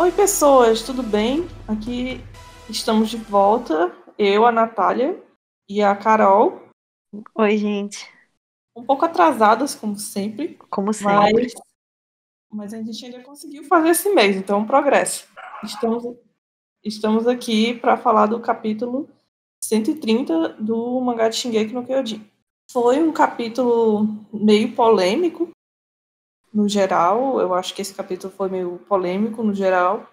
Oi, pessoas, tudo bem? Aqui estamos de volta, eu, a Natália e a Carol. Oi, gente. Um pouco atrasadas, como sempre, Como mas, sempre. mas a gente ainda conseguiu fazer esse mês, então é um progresso. Estamos aqui para falar do capítulo 130 do mangá de Shingeki no Kyojin. Foi um capítulo meio polêmico, no geral. Eu acho que esse capítulo foi meio polêmico, no geral.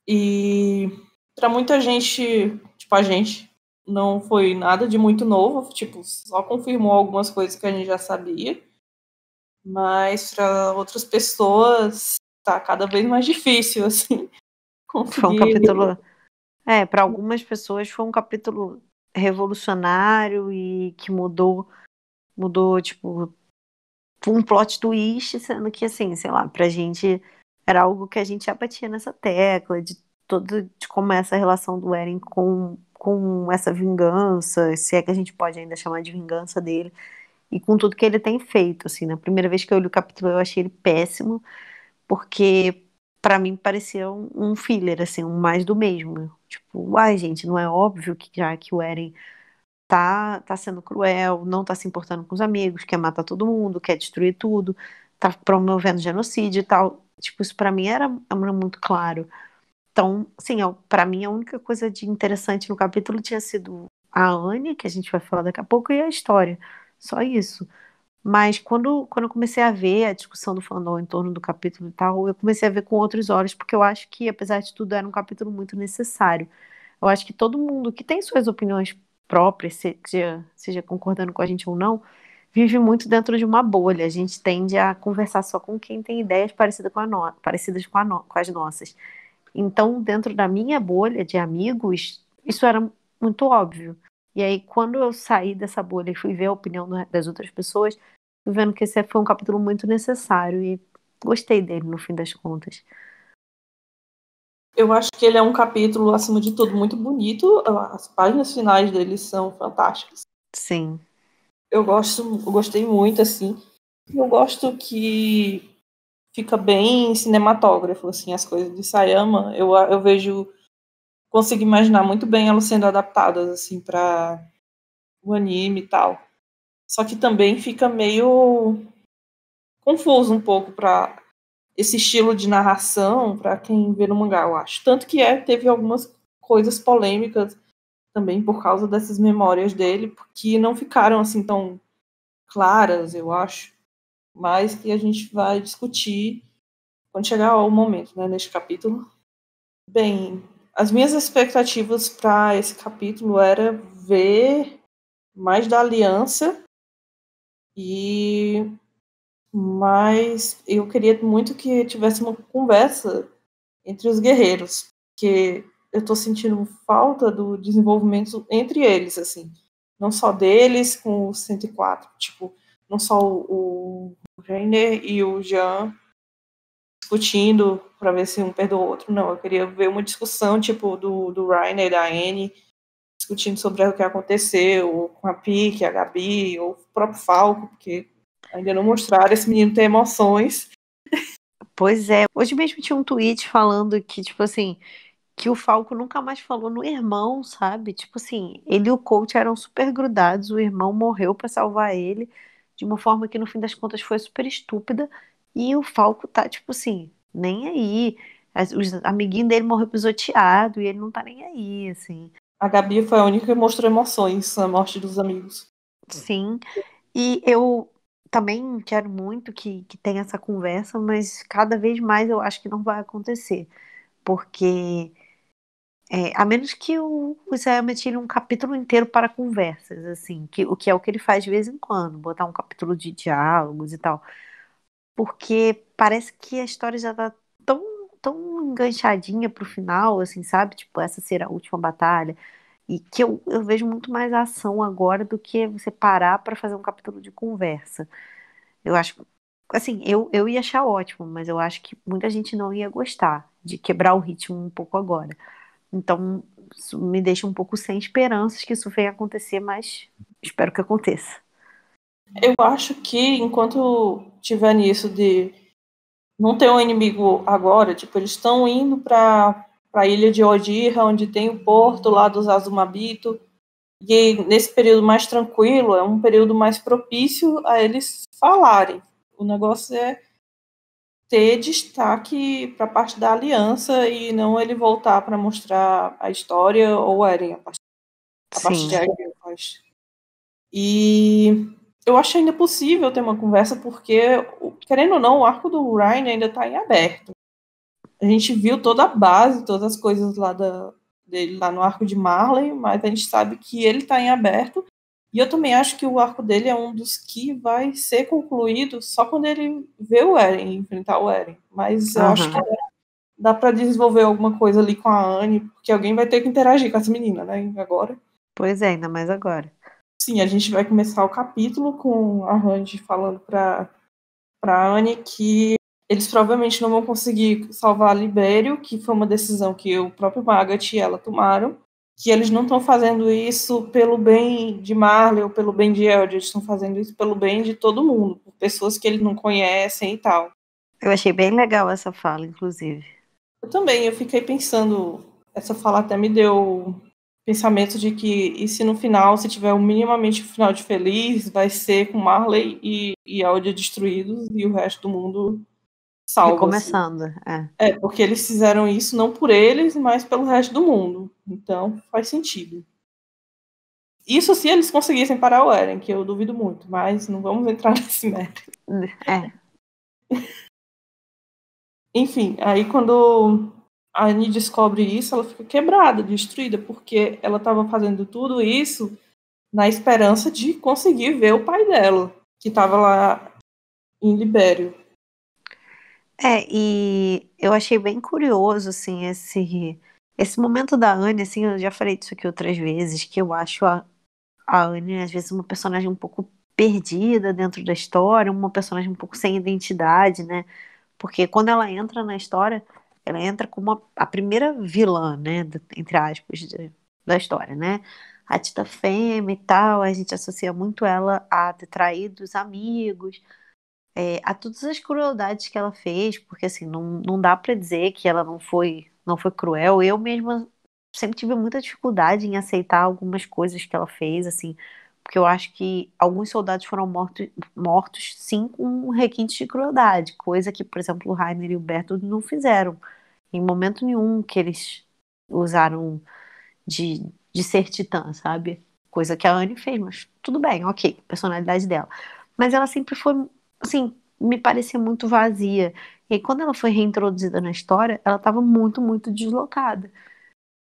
E para muita gente, tipo a gente, não foi nada de muito novo, tipo, só confirmou algumas coisas que a gente já sabia. Mas para outras pessoas tá cada vez mais difícil, assim, Foi um conseguir. capítulo. Para algumas pessoas foi um capítulo revolucionário e que mudou, tipo, um plot twist, sendo que, assim, sei lá, pra gente era algo que a gente já batia nessa tecla de como é essa relação do Eren com essa vingança, se é que a gente pode ainda chamar de vingança dele, e com tudo que ele tem feito, assim, na primeira vez que eu li o capítulo eu achei ele péssimo, porque pra mim parecia um filler, assim, um mais do mesmo. Tipo, uai, gente, não é óbvio que já que o Eren tá sendo cruel, não tá se importando com os amigos, quer matar todo mundo, quer destruir tudo, tá promovendo genocídio e tal. Tipo, isso pra mim era muito claro. Então, assim, pra mim a única coisa de interessante no capítulo tinha sido a Anne, que a gente vai falar daqui a pouco, e a história. Só isso. Mas quando eu comecei a ver a discussão do fandom em torno do capítulo e tal, eu comecei a ver com outros olhos, porque eu acho que, apesar de tudo, era um capítulo muito necessário. Eu acho que todo mundo que tem suas opiniões próprias, seja concordando com a gente ou não, vive muito dentro de uma bolha. A gente tende a conversar só com quem tem ideias parecidas com as nossas. Então, dentro da minha bolha de amigos, isso era muito óbvio. E aí, quando eu saí dessa bolha e fui ver a opinião das outras pessoas, fui vendo que esse foi um capítulo muito necessário e gostei dele no fim das contas. Eu acho que ele é um capítulo, acima de tudo, muito bonito. As páginas finais dele são fantásticas. Sim. Eu gostei muito, assim. Eu gosto que fica bem cinematógrafo, assim, as coisas de Sayama. Eu vejo, consigo imaginar muito bem elas sendo adaptadas, assim, para o anime e tal. Só que também fica meio confuso um pouco para esse estilo de narração, para quem vê no mangá, eu acho. Tanto que teve algumas coisas polêmicas também por causa dessas memórias dele, que não ficaram assim tão claras, eu acho, mas que a gente vai discutir quando chegar o momento, né, neste capítulo. Bem, as minhas expectativas para esse capítulo era ver mais da aliança e mas eu queria muito que tivesse uma conversa entre os guerreiros, porque eu estou sentindo falta do desenvolvimento entre eles, assim, não só deles com o 104, tipo, não só o Reiner e o Jean discutindo para ver se um perdoa o outro, não, eu queria ver uma discussão, tipo, do Reiner e da Anne, discutindo sobre o que aconteceu com a Pique, a Gabi, ou o próprio Falco, porque ainda não mostraram esse menino ter emoções. Pois é. Hoje mesmo tinha um tweet falando que, tipo assim, que o Falco nunca mais falou no irmão, sabe? Tipo assim, ele e o coach eram super grudados, o irmão morreu pra salvar ele de uma forma que no fim das contas foi super estúpida, e o Falco tá, tipo assim, nem aí. Os amiguinhos dele morreu pisoteado e ele não tá nem aí, assim. A Gabi foi a única que mostrou emoções na morte dos amigos. Sim. E eu também quero muito que tenha essa conversa, mas cada vez mais eu acho que não vai acontecer. Porque a menos que o Isayama tire um capítulo inteiro para conversas, assim, o que é o que ele faz de vez em quando, botar um capítulo de diálogos e tal. Porque parece que a história já tá tão enganchadinha pro final, assim, sabe? Tipo, essa ser a última batalha. E que eu vejo muito mais ação agora do que você parar para fazer um capítulo de conversa. Eu acho, assim, eu ia achar ótimo, mas eu acho que muita gente não ia gostar de quebrar o ritmo um pouco agora. Então, isso me deixa um pouco sem esperanças que isso venha acontecer, mas espero que aconteça. Eu acho que enquanto tiver nisso de não tem um inimigo agora, tipo, eles estão indo para a ilha de Odira, onde tem o porto lá dos Azumabito, e nesse período mais tranquilo, é um período mais propício a eles falarem. O negócio é ter destaque para a parte da aliança e não ele voltar para mostrar a história ou Eren, a parte de Sim. Eren. E eu acho ainda possível ter uma conversa, porque, querendo ou não, o arco do Ryan ainda está em aberto. A gente viu toda a base, todas as coisas lá dele lá no arco de Marley, mas a gente sabe que ele está em aberto. E eu também acho que o arco dele é um dos que vai ser concluído só quando ele vê o Eren, enfrentar o Eren. Mas eu acho que dá para desenvolver alguma coisa ali com a Anne, porque alguém vai ter que interagir com essa menina, né? Agora. Pois é, ainda mais agora. Sim, a gente vai começar o capítulo com a Randy falando para Anne que eles provavelmente não vão conseguir salvar Libério, que foi uma decisão que o próprio Magat e ela tomaram, que eles não estão fazendo isso pelo bem de Marley ou pelo bem de Eldred, eles estão fazendo isso pelo bem de todo mundo, por pessoas que eles não conhecem e tal. Eu achei bem legal essa fala, inclusive. Eu também, eu fiquei pensando, essa fala até me deu pensamento de que, e se no final, se tiver minimamente um final de feliz, vai ser com Marley e Eldred destruídos e o resto do mundo salvo, assim. Recomeçando, Porque eles fizeram isso não por eles, mas pelo resto do mundo. Então, faz sentido. Isso se eles conseguissem parar o Eren, que eu duvido muito, mas não vamos entrar nesse mérito. Enfim, aí quando a Annie descobre isso, ela fica quebrada, destruída, porque ela estava fazendo tudo isso na esperança de conseguir ver o pai dela, que estava lá em Libério. E eu achei bem curioso, assim, esse momento da Anne, assim, eu já falei disso aqui outras vezes, que eu acho a Anne, às vezes, uma personagem um pouco perdida dentro da história, uma personagem um pouco sem identidade, né? Porque quando ela entra na história, ela entra como a primeira vilã, né, entre aspas, da história, né? A Tita Fêmea e tal, a gente associa muito ela a ter traído os amigos, a todas as crueldades que ela fez, porque assim, não dá pra dizer que ela não foi cruel. Eu mesma sempre tive muita dificuldade em aceitar algumas coisas que ela fez, assim, porque eu acho que alguns soldados foram mortos sim com requintes de crueldade, coisa que, por exemplo, o Rainer e o Bertold não fizeram em momento nenhum que eles usaram de ser titã, sabe? Coisa que a Anne fez, mas tudo bem, ok, personalidade dela. Mas ela sempre foi, assim, me parecia muito vazia. E aí, quando ela foi reintroduzida na história, ela estava muito, muito deslocada.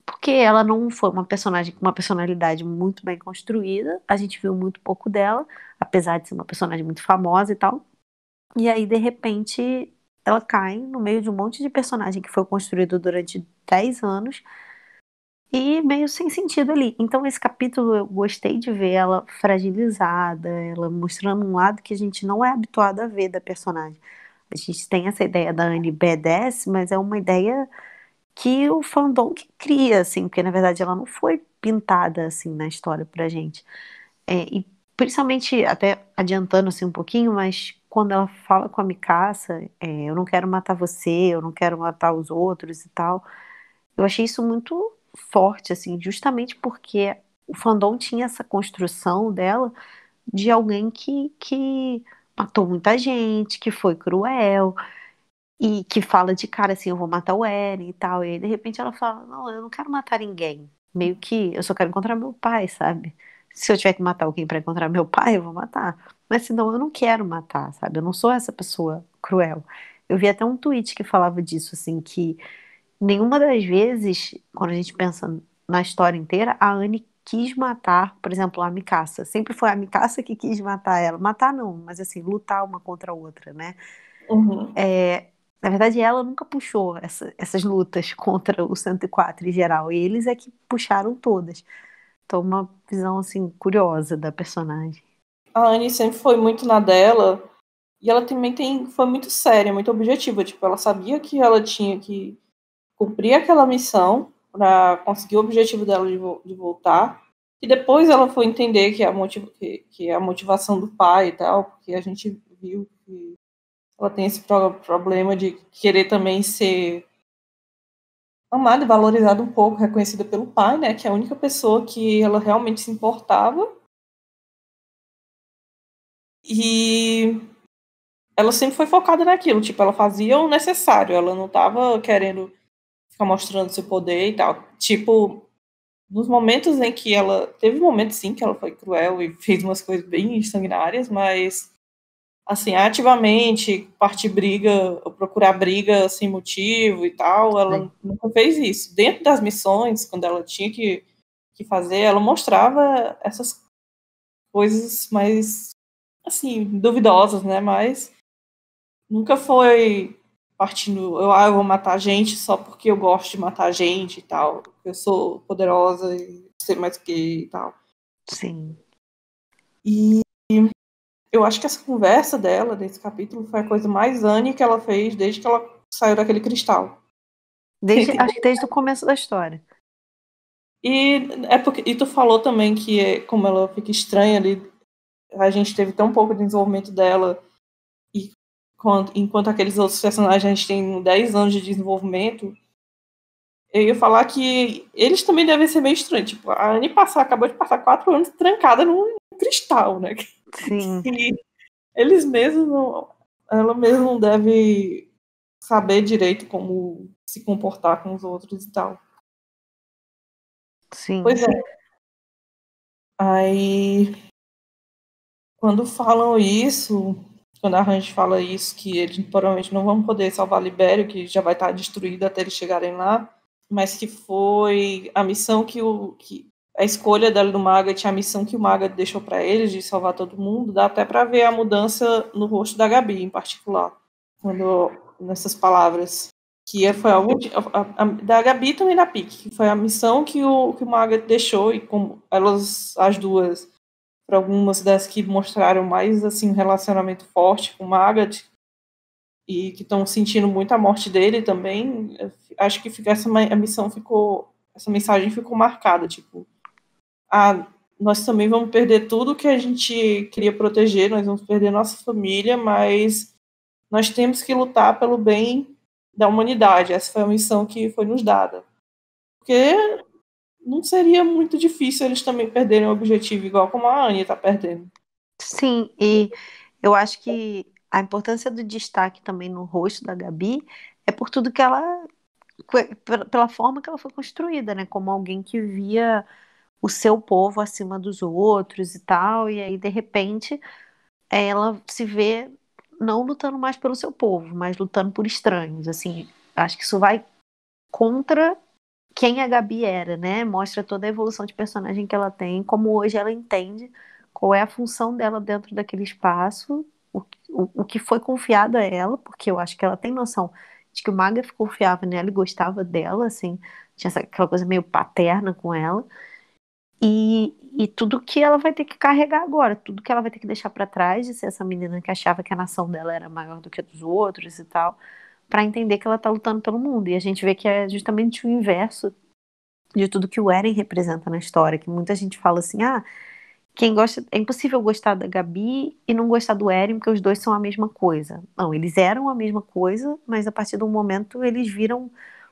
Porque ela não foi uma personagem com uma personalidade muito bem construída, a gente viu muito pouco dela, apesar de ser uma personagem muito famosa e tal. E aí, de repente, ela cai no meio de um monte de personagem que foi construído durante 10 anos e meio sem sentido ali. Então, esse capítulo eu gostei de ver ela fragilizada, ela mostrando um lado que a gente não é habituado a ver da personagem. A gente tem essa ideia da Anne badass, mas é uma ideia que o fandom que cria, assim, porque na verdade ela não foi pintada assim na história pra gente. E principalmente, até adiantando assim um pouquinho, mas quando ela fala com a Mikasa, eu não quero matar você, eu não quero matar os outros e tal. Eu achei isso muito forte, assim, justamente porque o fandom tinha essa construção dela de alguém que matou muita gente, que foi cruel, e que fala de cara assim, eu vou matar o Eren e tal. E aí, de repente, ela fala, não, eu não quero matar ninguém. Meio que eu só quero encontrar meu pai, sabe? Se eu tiver que matar alguém para encontrar meu pai, eu vou matar. Mas senão eu não quero matar, sabe? Eu não sou essa pessoa cruel. Eu vi até um tweet que falava disso, assim, que nenhuma das vezes, quando a gente pensa na história inteira, a Anne quis matar, por exemplo, a Mikasa. Sempre foi a Mikasa que quis matar ela. Matar não, mas assim, lutar uma contra a outra, né? Uhum. Na verdade, ela nunca puxou essas lutas contra o 104 em geral. E eles é que puxaram todas. Então, uma visão, assim, curiosa da personagem. A Anne sempre foi muito na dela, e ela também foi muito séria, muito objetiva. Tipo, ela sabia que ela tinha que cumprir aquela missão para conseguir o objetivo dela de voltar. E depois ela foi entender que é a motivação do pai e tal, porque a gente viu que ela tem esse problema de querer também ser amada e valorizada um pouco, reconhecida pelo pai, né, que é a única pessoa que ela realmente se importava. E ela sempre foi focada naquilo, tipo, ela fazia o necessário, ela não estava querendo ficar mostrando seu poder e tal. Tipo, nos momentos em que ela... Teve momentos, sim, que ela foi cruel e fez umas coisas bem sanguinárias, mas, assim, ativamente, partir briga, ou procurar briga sem motivo e tal, ela nunca fez isso. Dentro das missões, quando ela tinha que fazer, ela mostrava essas coisas mais, assim, duvidosas, né, mas nunca foi partindo, eu vou matar gente só porque eu gosto de matar gente e tal. Eu sou poderosa e sei mais que e tal. Sim. E eu acho que essa conversa dela, desse capítulo, foi a coisa mais Anne que ela fez desde que ela saiu daquele cristal. Acho que desde o começo da história. E tu falou também que como ela fica estranha ali, a gente teve tão pouco desenvolvimento dela, e enquanto aqueles outros personagens a gente tem 10 anos de desenvolvimento. Eu ia falar que eles também devem ser meio estranhos. Tipo, a Anne acabou de passar 4 anos trancada num cristal, né? Sim. E eles mesmos ela mesma não deve saber direito como se comportar com os outros e tal. Sim. Pois é. Aí, quando falam isso, quando a Range fala isso, que eles provavelmente não vão poder salvar Libério, que já vai estar destruído até eles chegarem lá, mas que foi a missão que a escolha dela do Magat, a missão que o Magat deixou para eles de salvar todo mundo, dá até para ver a mudança no rosto da Gabi, em particular, quando nessas palavras, que foi da Gabi e também da Pique, que foi a missão que o Magat deixou, e como elas, as duas, para algumas das que mostraram mais assim um relacionamento forte com o Magat e que estão sentindo muito a morte dele também, acho que essa mensagem ficou marcada, tipo, nós também vamos perder tudo que a gente queria proteger, nós vamos perder nossa família, mas nós temos que lutar pelo bem da humanidade. Essa foi a missão que foi nos dada. Porque não seria muito difícil eles também perderem o objetivo, igual como a Anya está perdendo. Sim, e eu acho que a importância do destaque também no rosto da Gabi é por tudo que ela, pela forma que ela foi construída, né? Como alguém que via o seu povo acima dos outros e tal, e aí de repente ela se vê não lutando mais pelo seu povo, mas lutando por estranhos, assim. Acho que isso vai contra quem a Gabi era, né? Mostra toda a evolução de personagem que ela tem, como hoje ela entende qual é a função dela dentro daquele espaço, o que foi confiado a ela, porque eu acho que ela tem noção de que o Maga confiava nela e gostava dela, assim, tinha aquela coisa meio paterna com ela, e tudo que ela vai ter que carregar agora, tudo que ela vai ter que deixar para trás de ser essa menina que achava que a nação dela era maior do que a dos outros e tal, para entender que ela tá lutando pelo mundo. E a gente vê que é justamente o inverso de tudo que o Eren representa na história, que muita gente fala assim, quem gosta, é impossível gostar da Gabi e não gostar do Eren, porque os dois são a mesma coisa. Não, eles eram a mesma coisa, mas a partir de um momento eles viram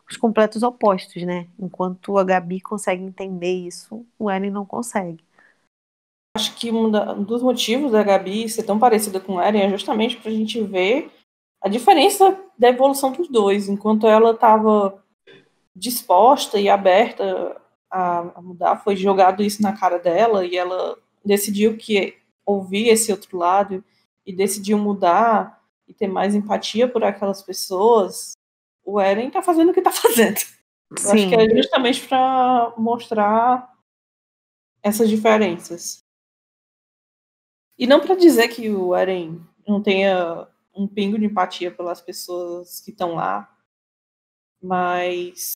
os completos opostos, né? Enquanto a Gabi consegue entender isso, o Eren não consegue. Acho que um dos motivos da Gabi ser tão parecida com o Eren é justamente para a gente ver a diferença da evolução dos dois. Enquanto ela estava disposta e aberta a mudar, foi jogado isso na cara dela e ela decidiu que ouvir esse outro lado e decidiu mudar e ter mais empatia por aquelas pessoas. O Eren está fazendo o que está fazendo. Eu acho que Sim. é justamente para mostrar essas diferenças. E não para dizer que o Eren não tenha um pingo de empatia pelas pessoas que estão lá, mas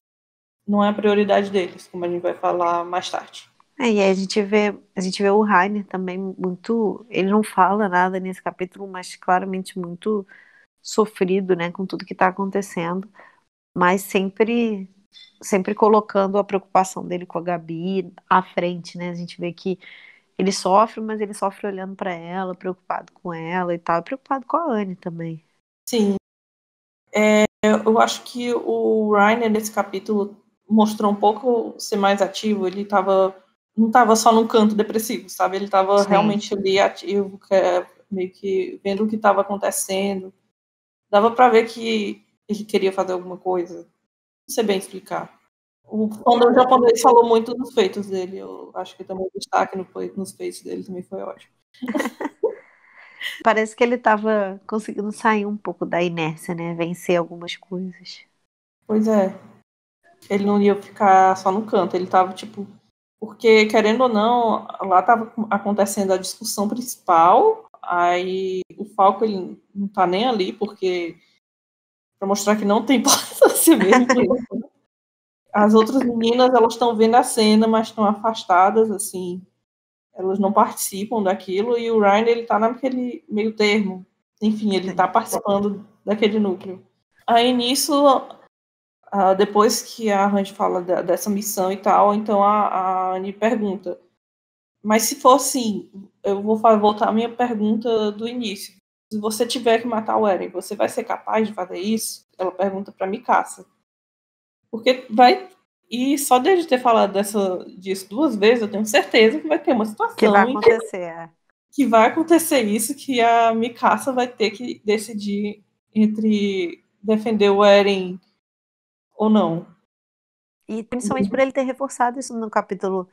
não é a prioridade deles, como a gente vai falar mais tarde. E aí a gente vê o Rainer também muito, ele não fala nada nesse capítulo, mas claramente muito sofrido, né, com tudo que está acontecendo, mas sempre colocando a preocupação dele com a Gabi à frente, né? A gente vê que ele sofre, mas ele sofre olhando para ela, preocupado com ela e tal, e preocupado com a Anne também. Sim. Eu acho que o Reiner, nesse capítulo, mostrou um pouco ser mais ativo. Ele não estava só num canto depressivo, sabe? Ele estava realmente ali ativo, meio que vendo o que estava acontecendo. Dava para ver que ele queria fazer alguma coisa. Não sei bem explicar. O fandom japonês falou muito dos feitos dele. Eu acho que também o destaque nos feitos dele também foi ótimo. Parece que ele estava conseguindo sair um pouco da inércia, né? Vencer algumas coisas. Pois é. Ele não ia ficar só no canto. Ele estava, tipo... Porque, querendo ou não, lá estava acontecendo a discussão principal. Aí o Falco, ele não tá nem ali, porque... Pra mostrar que não tem importância mesmo. As outras meninas, elas estão vendo a cena, mas estão afastadas, assim... Elas não participam daquilo, e o Ryan, ele tá naquele meio termo. Enfim, ele tá participando daquele núcleo. Aí, nisso, depois que a Randy fala dessa missão e tal, então a Annie pergunta, mas se for assim, eu vou voltar à minha pergunta do início. Se você tiver que matar o Eren, você vai ser capaz de fazer isso? Ela pergunta pra Mikasa. Porque vai... E só desde ter falado disso 2 vezes, eu tenho certeza que vai ter uma situação... Que vai acontecer, que vai acontecer isso, que a Mikasa vai ter que decidir entre defender o Eren ou não. E principalmente por ele ter reforçado isso no capítulo,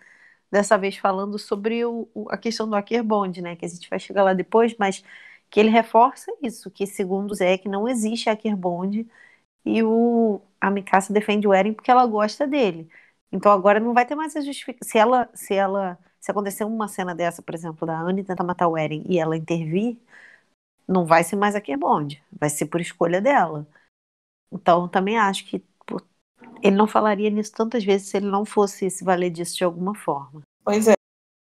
dessa vez falando sobre a questão do Akerbond, né? Que a gente vai chegar lá depois, mas que ele reforça isso, que segundo o Zack não existe Akerbond e a Mikasa defende o Eren porque ela gosta dele. Então agora não vai ter mais a justificação. Se acontecer uma cena dessa, por exemplo, da Anne tentar matar o Eren e ela intervir, não vai ser mais Akerbond, vai ser por escolha dela. Então também acho que ele não falaria nisso tantas vezes se ele não fosse se valer disso de alguma forma. Pois é.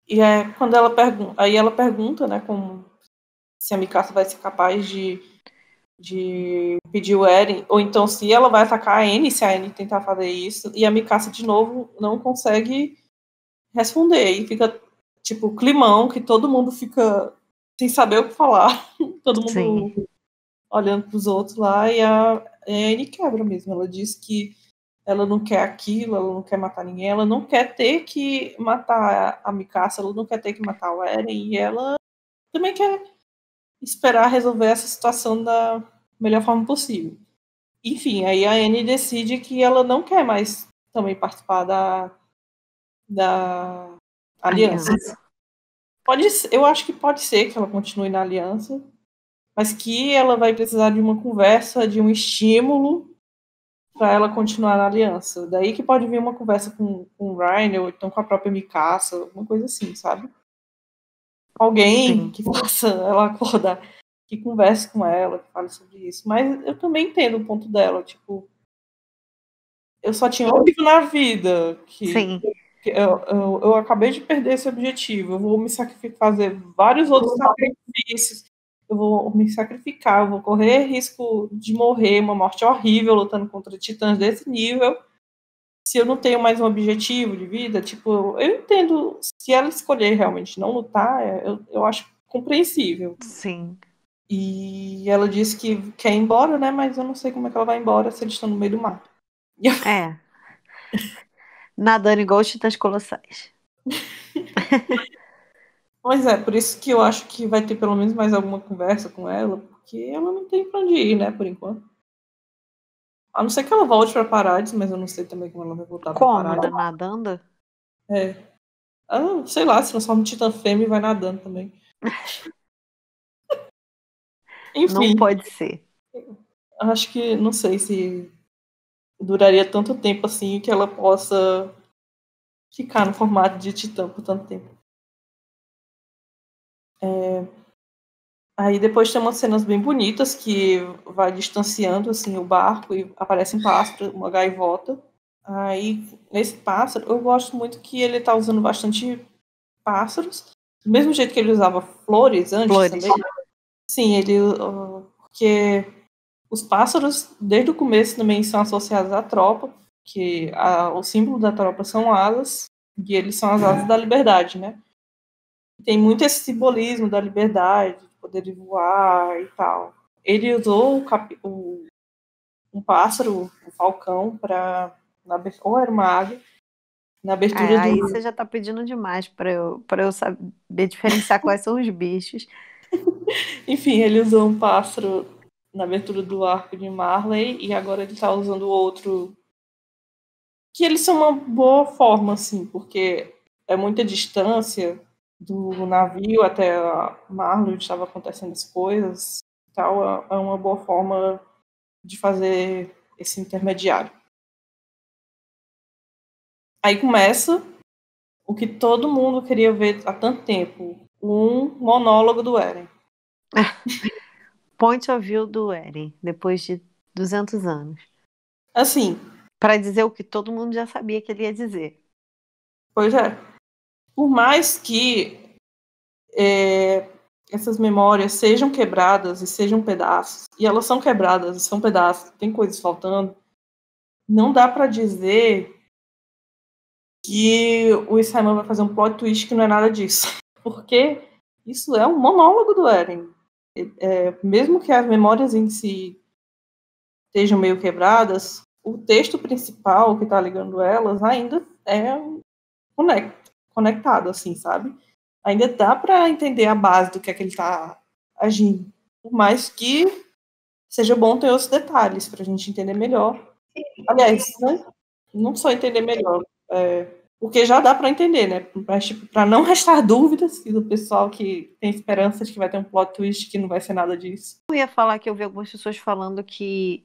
E quando ela pergunta, aí ela pergunta, né, como se a Mikasa vai ser capaz de pedir o Eren, ou então se ela vai atacar a Anne, se a Anne tentar fazer isso, e a Mikasa de novo não consegue responder, e fica tipo climão, que todo mundo fica sem saber o que falar, todo mundo Sim. olhando para os outros lá, e a Anne quebra mesmo. Ela diz que ela não quer aquilo, ela não quer matar ninguém, ela não quer ter que matar a Mikasa, ela não quer ter que matar o Eren, e ela também quer esperar resolver essa situação da melhor forma possível. Enfim, aí a Anne decide que ela não quer mais também participar da aliança. Eu acho que pode ser que ela continue na aliança, mas que ela vai precisar de uma conversa, de um estímulo para ela continuar na aliança. Daí que pode vir uma conversa com o Ryan, ou então com a própria Mikasa, alguma coisa assim, sabe? Alguém que faça ela acordar, que converse com ela, que fale sobre isso. Mas eu também entendo o ponto dela, tipo, eu só tinha um objetivo na vida, que eu acabei de perder esse objetivo, eu vou me sacrificar, fazer vários outros sacrifícios, eu vou me sacrificar, eu vou correr risco de morrer, uma morte horrível, lutando contra titãs desse nível, se eu não tenho mais um objetivo de vida, tipo, eu entendo, se ela escolher realmente não lutar, eu acho compreensível. Sim. E ela disse que quer ir embora, né, mas eu não sei como é que ela vai embora se eles estão no meio do mar. É. Nadando igual os titãs colossais. Pois é, por isso que eu acho que vai ter pelo menos mais alguma conversa com ela, porque ela não tem pra onde ir, né, por enquanto. A não ser que ela volte pra Parades, mas eu não sei também como ela vai voltar pra Parades. Nadando? É. Sei lá, se transforma em Titã Fêmea e vai nadando também. Enfim. Não pode ser. Acho que, não sei se duraria tanto tempo assim que ela possa ficar no formato de Titã por tanto tempo. Aí depois tem umas cenas bem bonitas que vai distanciando assim o barco e aparece um pássaro, uma gaivota. Aí nesse pássaro eu gosto muito que ele tá usando bastante pássaros, do mesmo jeito que ele usava flores antes também. Sim, porque os pássaros desde o começo também são associados à tropa, que o símbolo da tropa são asas, e eles são as asas da liberdade, né? Tem muito esse simbolismo da liberdade, de poder voar e tal. ele usou um pássaro, um falcão, ou era uma águia, na abertura Aí do... você já tá pedindo demais para eu saber diferenciar quais são os bichos. Enfim, ele usou um pássaro na abertura do arco de Marley e agora ele tá usando outro. Que eles são uma boa forma, assim, porque é muita distância do navio até a Marley, onde estava acontecendo as coisas e tal. É uma boa forma de fazer esse intermediário. Aí começa o que todo mundo queria ver há tanto tempo, um monólogo do Eren. Point of view do Eren, depois de 200 anos. Assim, Para dizer o que todo mundo já sabia que ele ia dizer. pois é, por mais que essas memórias sejam quebradas e sejam pedaços, e elas são quebradas e são pedaços, tem coisas faltando, não dá para dizer que o Simon vai fazer um plot twist que não é nada disso, porque isso é um monólogo do Eren. Mesmo que as memórias em si estejam meio quebradas, o texto principal que está ligando elas ainda é conectado, assim, sabe? Ainda dá para entender a base do que é que ele está agindo. Por mais que seja bom ter os detalhes para a gente entender melhor. Aliás, não só entender melhor, porque já dá para entender, né? Mas, tipo, para não restar dúvidas, e do pessoal que tem esperança de que vai ter um plot twist que não vai ser nada disso. Eu ia falar que eu vi algumas pessoas falando que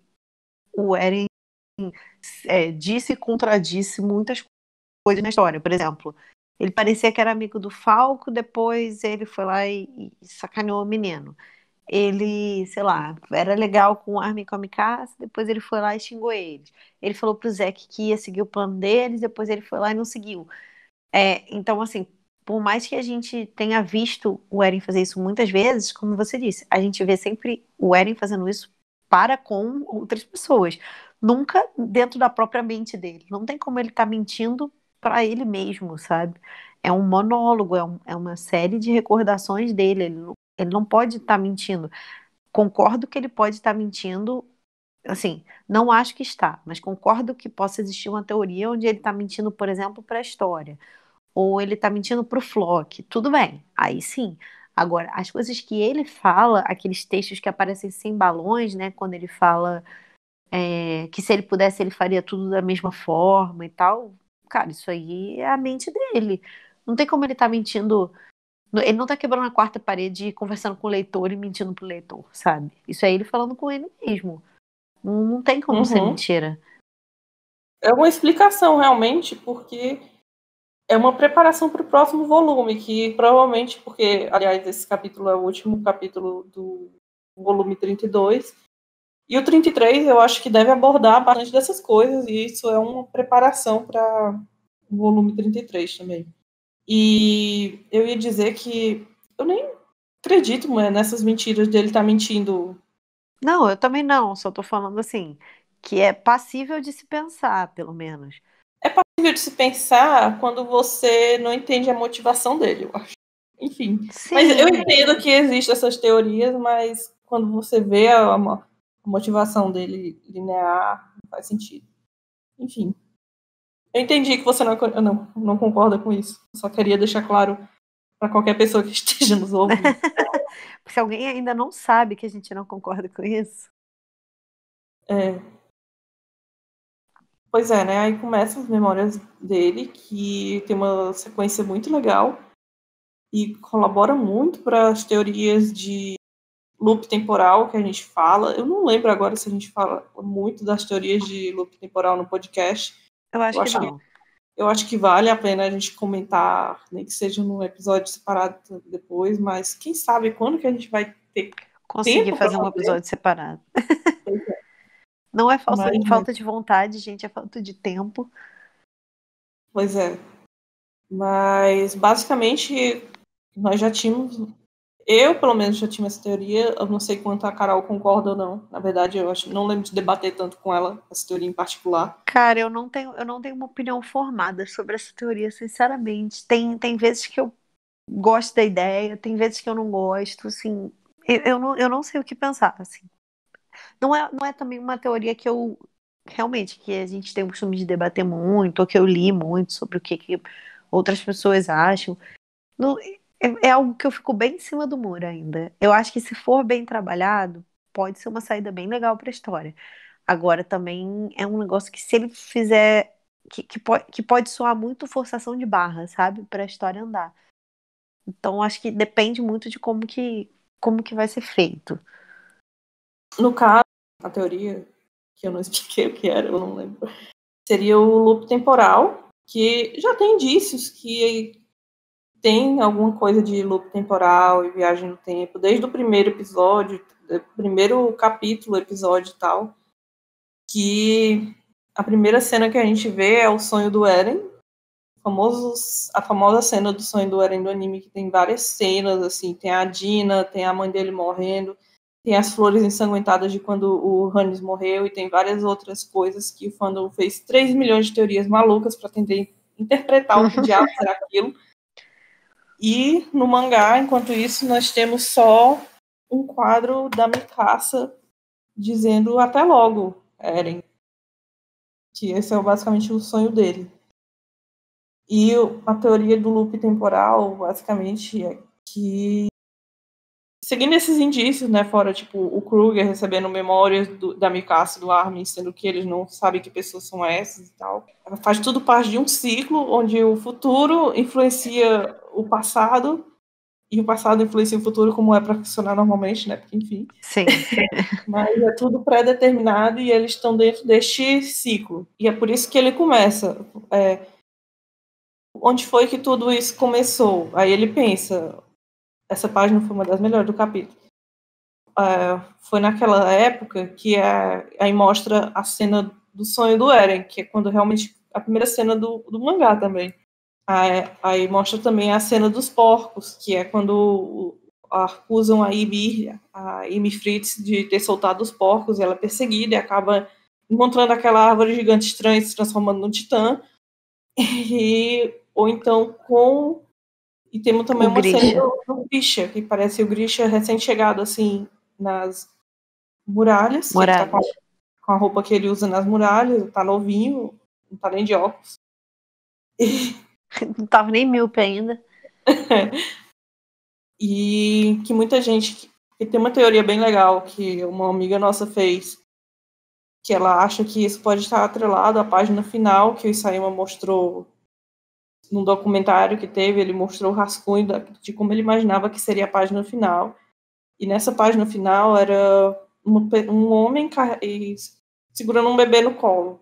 o Eren disse e contradisse muitas coisas na história. Por exemplo, ele parecia que era amigo do Falco, depois ele foi lá e sacaneou o menino. Ele, sei lá, era legal com o Armin e com a Mikasa, depois ele foi lá e xingou eles. Ele falou pro Zack que ia seguir o plano deles, depois ele foi lá e não seguiu. Então, assim, por mais que a gente tenha visto o Eren fazer isso muitas vezes, como você disse, a gente vê sempre o Eren fazendo isso para com outras pessoas, nunca dentro da própria mente dele. Não tem como ele estar mentindo para ele mesmo, sabe? É um monólogo, é uma série de recordações dele. Ele não pode estar mentindo. Concordo que ele pode estar mentindo. Assim, não acho que está, mas concordo que possa existir uma teoria onde ele está mentindo, por exemplo, para a história ou ele tá mentindo pro Flock, tudo bem, aí sim. Agora, as coisas que ele fala, aqueles textos que aparecem sem balões, né, quando ele fala que se ele pudesse ele faria tudo da mesma forma e tal, cara, isso aí é a mente dele. Não tem como ele tá mentindo, ele não tá quebrando a quarta parede e conversando com o leitor e mentindo pro leitor, sabe? Isso é ele falando com ele mesmo. Não tem como ser Uhum. mentira. É uma explicação, realmente, porque é uma preparação para o próximo volume, que provavelmente, porque, aliás, esse capítulo é o último capítulo do volume 32, e o 33 eu acho que deve abordar bastante dessas coisas, e isso é uma preparação para o volume 33 também. E eu ia dizer que eu nem acredito, mano, nessas mentiras dele estar mentindo. Não, eu também não, só tô falando assim, que é passível de se pensar, pelo menos. É possível de se pensar quando você não entende a motivação dele, eu acho. Enfim. Mas eu Sim, entendo que existem essas teorias, mas quando você vê a motivação dele linear, não faz sentido. Enfim. Eu entendi que você não concorda com isso. Eu só queria deixar claro para qualquer pessoa que esteja nos ouvindo. se alguém ainda não sabe que a gente não concorda com isso. É, pois é, né? Aí começam as memórias dele, que tem uma sequência muito legal e colabora muito para as teorias de loop temporal que a gente fala. Eu não lembro agora se a gente fala muito das teorias de loop temporal no podcast. Eu Eu acho que acho que, não. eu acho que vale a pena a gente comentar, nem que seja num episódio separado depois, mas quem sabe quando que a gente vai ter Consegui tempo para fazer um fazer. episódio separado. Não é Mas, falta de vontade, gente, é falta de tempo. pois é. Mas basicamente nós já tínhamos. Eu, pelo menos, já tinha essa teoria. Eu não sei quanto a Carol concorda ou não. Na verdade, eu acho, não lembro de debater tanto com ela, essa teoria em particular. Cara, eu não tenho uma opinião formada sobre essa teoria, sinceramente. Tem vezes que eu gosto da ideia, tem vezes que eu não gosto, assim. eu não sei o que pensar, assim. Não é também uma teoria que eu realmente, que a gente tem o costume de debater muito, ou que eu li muito sobre o que outras pessoas acham. Não, é algo que eu fico bem em cima do muro ainda. Eu acho que se for bem trabalhado, pode ser uma saída bem legal para a história. Agora também é um negócio que se ele fizer que pode soar muito forçação de barra, sabe, para a história andar. Então acho que depende muito de como que vai ser feito. No caso, a teoria, que eu não expliquei o que era, eu não lembro, seria o loop temporal, que já tem indícios que tem alguma coisa de loop temporal e viagem no tempo, desde o primeiro episódio, primeiro capítulo, episódio e tal, que a primeira cena que a gente vê é o sonho do Eren, a famosa cena do sonho do Eren do anime, que tem várias cenas, assim, tem a Dina, tem a mãe dele morrendo, tem as flores ensanguentadas de quando o Hannes morreu, e tem várias outras coisas que o fandom fez 3 milhões de teorias malucas para tentar interpretar o que diabo será aquilo. E no mangá, enquanto isso, nós temos só um quadro da Mikasa dizendo até logo, Eren, que esse é basicamente o sonho dele. E a teoria do loop temporal, basicamente, é que, seguindo esses indícios, né, fora, tipo, o Kruger recebendo memórias da Mikasa e do Armin, sendo que eles não sabem que pessoas são essas e tal, faz tudo parte de um ciclo onde o futuro influencia o passado, e o passado influencia o futuro, como é para funcionar normalmente, né, porque, enfim. Sim. Mas é tudo pré-determinado e eles estão dentro deste ciclo. E é por isso que ele começa... onde foi que tudo isso começou? Aí ele pensa, essa página foi uma das melhores do capítulo. Foi naquela época que aí mostra a cena do sonho do Eren, que é quando realmente a primeira cena do mangá também. Aí mostra também a cena dos porcos, que é quando acusam a Ymir Fritz de ter soltado os porcos, e ela é perseguida e acaba encontrando aquela árvore gigante estranha e se transformando num titã. Ou então e temos também O uma cena Grisha. do Grisha, que parece o Grisha recém-chegado, assim, nas muralhas, que ele tá Morales. com a roupa que ele usa nas muralhas, tá novinho, não tá nem de óculos. Não tava nem míope ainda. E que muita gente... que tem uma teoria bem legal que uma amiga nossa fez, que ela acha que isso pode estar atrelado à página final, que o Isayama mostrou num documentário que teve, ele mostrou o rascunho de como ele imaginava que seria a página final. E nessa página final era um homem segurando um bebê no colo.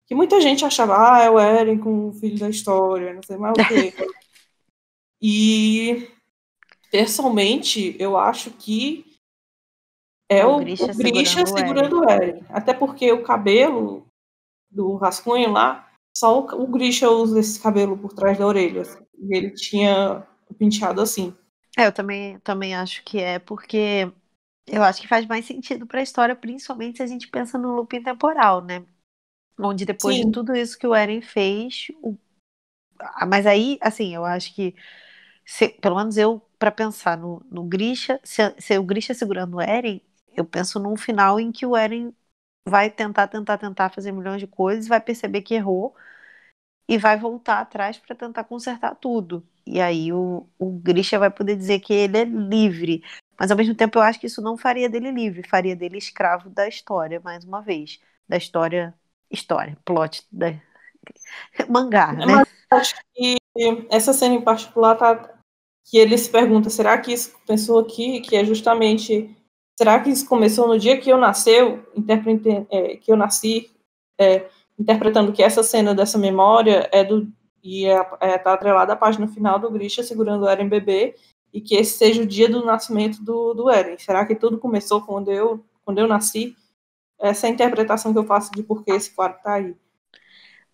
Que muita gente achava, é o Eren com o filho da história, não sei mais o quê. E, pessoalmente, eu acho que é o Grisha Grisha segurando o Eren. segurando o Eren. Até porque o cabelo do rascunho lá, só o Grisha usa esse cabelo por trás da orelha. E ele tinha penteado assim. Eu também acho que é, porque eu acho que faz mais sentido para a história, principalmente se a gente pensa no looping temporal, né? Onde depois de Sim, tudo isso que o Eren fez, mas aí, assim, eu acho que, pelo menos eu, para pensar no Grisha, se o Grisha segurando o Eren, eu penso num final em que o Eren vai tentar fazer milhões de coisas, vai perceber que errou e vai voltar atrás para tentar consertar tudo. E aí o Grisha vai poder dizer que ele é livre. Mas ao mesmo tempo eu acho que isso não faria dele livre, faria dele escravo da história, mais uma vez. Da história, plot, mangá, né? mas acho que essa cena em particular que ele se pergunta, será que isso pensou aqui, que é justamente, será que isso começou no dia que eu que eu nasci, interpretando que essa cena dessa memória tá atrelada à página final do Grisha segurando o Eren bebê, e que esse seja o dia do nascimento do Eren. Será que tudo começou quando eu nasci? Essa é a interpretação que eu faço de por que esse quadro tá aí.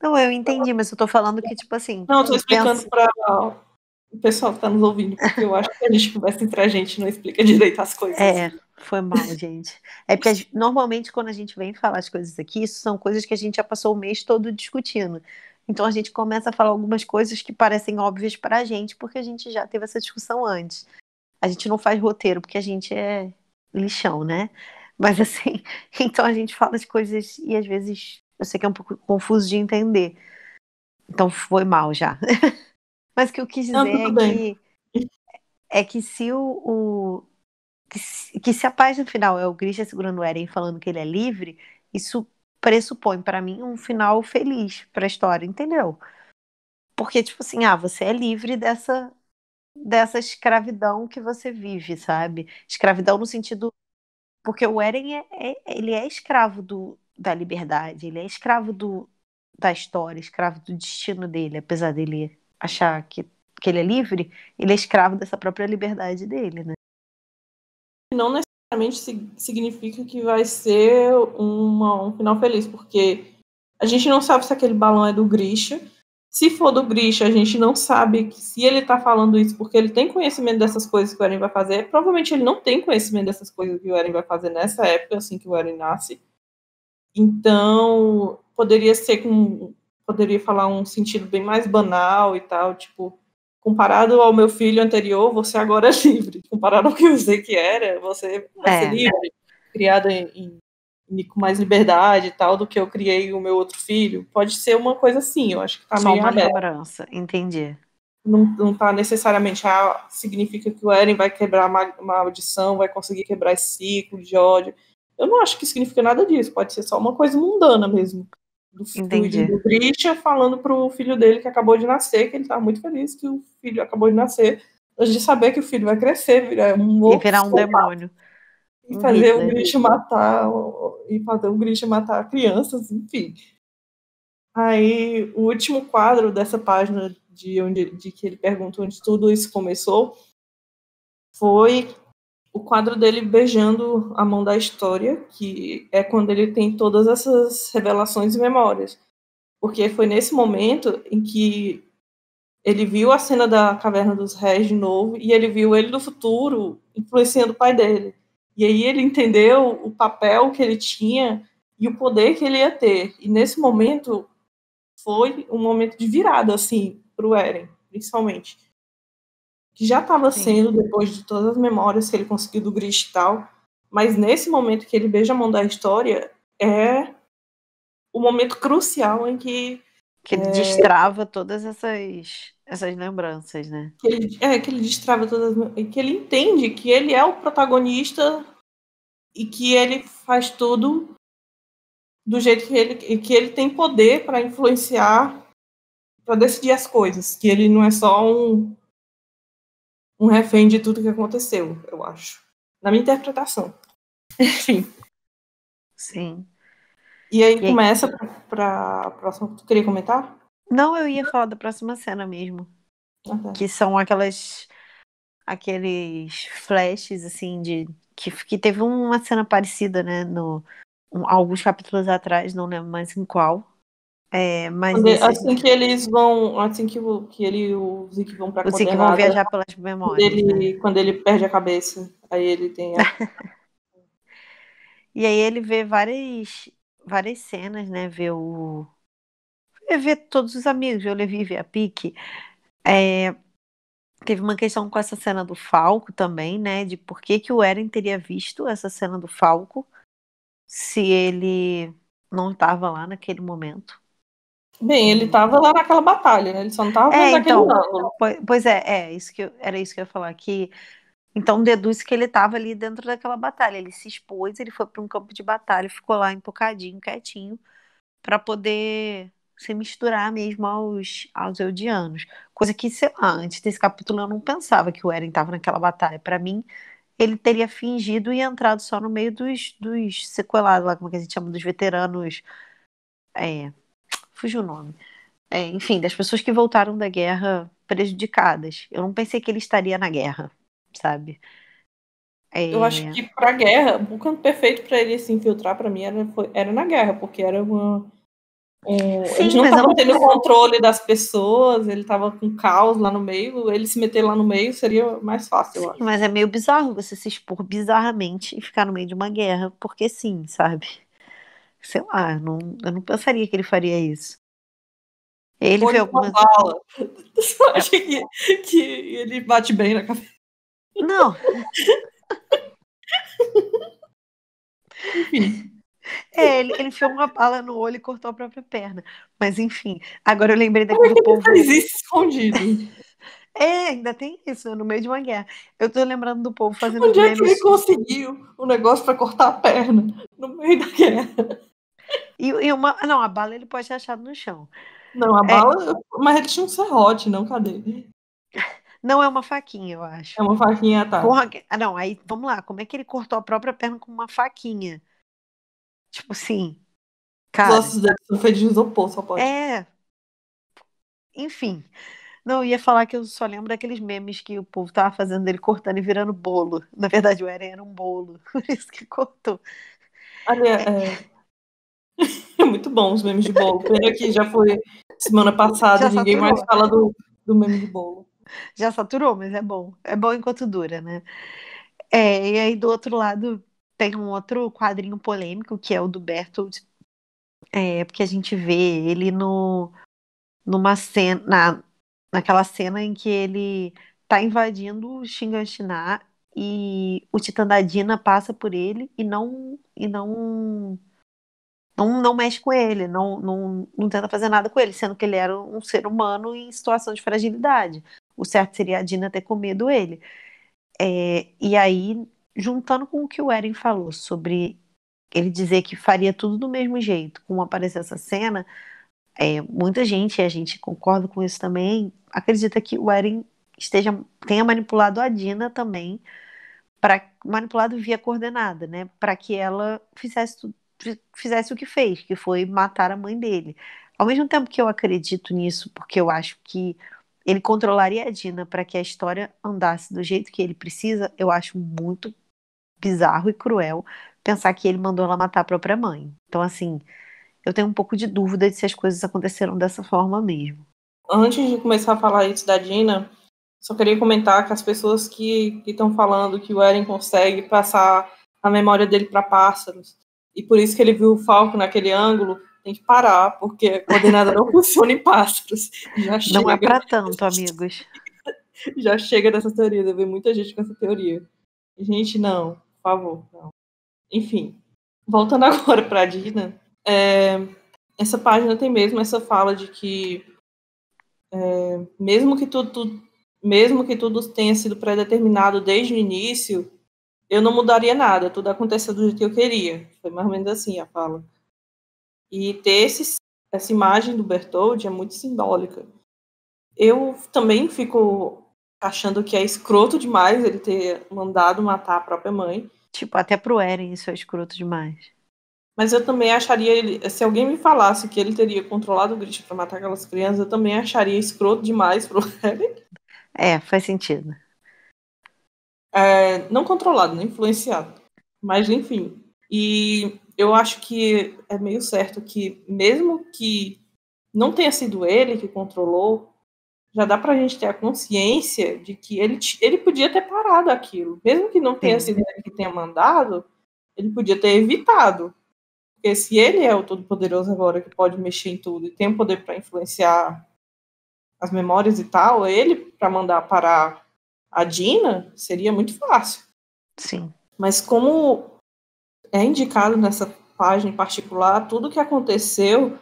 Não, eu entendi, mas eu tô falando que, tipo assim, Não, eu tô explicando pensa. para o pessoal que está nos ouvindo, porque eu acho que a gente conversa entre a gente não explica direito as coisas. Foi mal, gente. É porque normalmente quando a gente vem falar as coisas aqui, isso são coisas que a gente já passou o mês todo discutindo. Então a gente começa a falar algumas coisas que parecem óbvias pra gente, porque a gente já teve essa discussão antes. a gente não faz roteiro porque a gente é lixão, né? Mas assim, então a gente fala as coisas e às vezes eu sei que é um pouco confuso de entender. Então foi mal já. Mas o que eu quis Não, dizer tudo bem. é que se que se a página final é o Grisha segurando o Eren falando que ele é livre, isso pressupõe pra mim um final feliz pra história, entendeu? Porque, tipo assim, você é livre dessa escravidão que você vive, sabe? Escravidão no sentido. Porque o Eren ele é escravo da liberdade, ele é escravo da história, escravo do destino dele, apesar dele achar que ele é livre, ele é escravo dessa própria liberdade dele, né? Não necessariamente significa que vai ser um final feliz, porque a gente não sabe se aquele balão é do Grisha. Se for do Grisha, a gente não sabe que se ele tá falando isso porque ele tem conhecimento dessas coisas que o Eren vai fazer. Provavelmente ele não tem conhecimento dessas coisas que o Eren vai fazer nessa época, assim que o Eren nasce. Então, poderia falar um sentido bem mais banal e tal, tipo, comparado ao meu filho anterior, você agora é livre. Comparado ao que eu sei que era, você vai ser livre, criada com mais liberdade e tal, do que eu criei o meu outro filho. Pode ser uma coisa assim, eu acho que tá Só meio uma aberto. lembrança, entendi. Não tá necessariamente, significa que o Eren vai quebrar a maldição, vai conseguir quebrar esse ciclo de ódio. Eu não acho que significa nada disso, pode ser só uma coisa mundana mesmo. Entendi. Do Grisha falando pro filho dele que acabou de nascer, que ele tá muito feliz que o filho acabou de nascer, antes de saber que o filho vai crescer, virar um E outro virar um demônio. e Um fazer o Hitler. Grisha matar crianças, enfim. Aí, o último quadro dessa página de que ele pergunta onde tudo isso começou foi o quadro dele beijando a mão da história, que é quando ele tem todas essas revelações e memórias. Porque foi nesse momento em que ele viu a cena da Caverna dos Réis de novo e ele viu ele do futuro influenciando o pai dele. E aí ele entendeu o papel que ele tinha e o poder que ele ia ter. E nesse momento foi um momento de virada, assim, pro Eren, principalmente. Que já estava sendo, depois de todas as memórias que ele conseguiu do Grish e tal, mas nesse momento que ele beija a mão da história, é o momento crucial em que Que ele destrava todas essas lembranças, né? que ele destrava todas, que ele entende que ele é o protagonista e que ele faz tudo do jeito que ele tem poder para influenciar, para decidir as coisas, que ele não é só um refém de tudo que aconteceu, eu acho. Na minha interpretação. Enfim. Sim. E aí começa para a próxima. Tu queria comentar? Não, eu ia falar da próxima cena mesmo. Ah, tá. Que são aqueles flashes, assim, que teve uma cena parecida, né? Alguns capítulos atrás, não lembro mais em qual. Mas Assim que eles vão. Assim que ele e o Zeke vão pra os que vão coordenada. viajar pelas memórias, né? Quando ele perde a cabeça. Aí ele tem a. E aí ele vê várias cenas, né? Vê todos os amigos, vê o Levi, vê a Pique. Teve uma questão com essa cena do Falco também, né? De por que o Eren teria visto essa cena do Falco se ele não estava lá naquele momento. Bem, ele tava lá naquela batalha, né? Ele só não tava vendo daquele Então, ângulo. pois era isso que eu ia falar, que então deduz que ele estava ali dentro daquela batalha, ele se expôs, ele foi para um campo de batalha, ficou lá empocadinho, quietinho, para poder se misturar mesmo aos Eldianos. Coisa que, sei lá, antes desse capítulo eu não pensava que o Eren estava naquela batalha. Para mim, ele teria fingido e entrado só no meio dos sequelados lá, como é que a gente chama, dos veteranos. Fugiu o nome. Enfim, das pessoas que voltaram da guerra prejudicadas. Eu não pensei que ele estaria na guerra, sabe? Eu acho que pra guerra, o canto perfeito pra ele se infiltrar, pra mim, era na guerra, porque era eles Sim, não mas estavam tendo controle das pessoas, ele tava com caos lá no meio, ele se meter lá no meio seria mais fácil, eu sim, acho. mas é meio bizarro você se expor bizarramente e ficar no meio de uma guerra, porque sim, sabe? Sei lá, eu não pensaria que ele faria isso. Ele vê Olho com uma algumas. bala. Eu acho que ele bate bem na cabeça. Não, Enfim. ele enfiou uma bala no olho e cortou a própria perna. Mas enfim, agora eu lembrei Como é do que ele povo. faz isso escondido? Ainda tem isso, no meio de uma guerra. Eu tô lembrando do povo fazendo os Onde é que ele memes. conseguiu o negócio pra cortar a perna no meio da guerra? Não, a bala ele pode ter achado no chão. Não, a É, bala. Mas ele tinha um serrote, não? Cadê? não é uma faquinha, eu acho. É uma faquinha, tá? Porra, não, aí vamos lá. Como é que ele cortou a própria perna com uma faquinha? Tipo assim, Os cara. ossos dele são feitos de isopor, só pode. É, enfim. Não, eu ia falar que eu só lembro daqueles memes que o povo tava fazendo ele cortando e virando bolo. Na verdade, o Eren era um bolo. Por isso que cortou. Ali É, é muito bom os memes de bolo. Pena que já foi semana passada já e ninguém mais saturou. fala do meme de bolo. Já saturou, mas é bom. É bom enquanto dura, né? E aí do outro lado tem um outro quadrinho polêmico, que é o do Bertold. Porque a gente vê ele numa cena, naquela cena em que ele tá invadindo o Shiganshina e o Titã da Dina passa por ele e não mexe com ele, não tenta fazer nada com ele, sendo que ele era um ser humano em situação de fragilidade. O certo seria a Dina ter comido ele. E aí, juntando com o que o Eren falou sobre ele dizer que faria tudo do mesmo jeito, como apareceu essa cena, muita gente, e a gente concorda com isso também, acredita que o Eren tenha manipulado a Dina também, manipulado via coordenada, né? Para que ela fizesse o que fez, que foi matar a mãe dele. Ao mesmo tempo que eu acredito nisso, porque eu acho que ele controlaria a Dina para que a história andasse do jeito que ele precisa, eu acho muito bizarro e cruel pensar que ele mandou ela matar a própria mãe. Então, assim, eu tenho um pouco de dúvida de se as coisas aconteceram dessa forma mesmo. Antes de começar a falar isso da Dina, só queria comentar que as pessoas que estão falando que o Eren consegue passar a memória dele para pássaros, e por isso que ele viu o Falco naquele ângulo, tem que parar, porque a coordenada não funciona em pássaros. Já Não é chega. para tanto, amigos. Já chega dessa teoria, deve ver muita gente com essa teoria. Gente, não, por favor, não. Enfim, voltando agora para a Dina, essa página tem mesmo essa fala de que mesmo que tudo tenha sido predeterminado desde o início, eu não mudaria nada, tudo aconteceu do jeito que eu queria. Foi mais ou menos assim a fala. E ter essa imagem do Bertold é muito simbólica. Eu também fico achando que é escroto demais ele ter mandado matar a própria mãe. Tipo, até pro Eren isso é escroto demais. Mas eu também acharia ele, se alguém me falasse que ele teria controlado o Grit para matar aquelas crianças, eu também acharia escroto demais pro Eren. Faz sentido. Não controlado, nem influenciado. Mas enfim. E eu acho que é meio certo que, mesmo que não tenha sido ele que controlou, já dá pra gente ter a consciência de que ele podia ter parado aquilo. Mesmo que não tenha Sim, sido ele que tenha mandado, ele podia ter evitado. Porque se ele é o Todo-Poderoso agora, que pode mexer em tudo e tem o poder para influenciar as memórias e tal, ele, para mandar parar a Dina, seria muito fácil. sim. Mas como é indicado nessa página em particular, tudo que aconteceu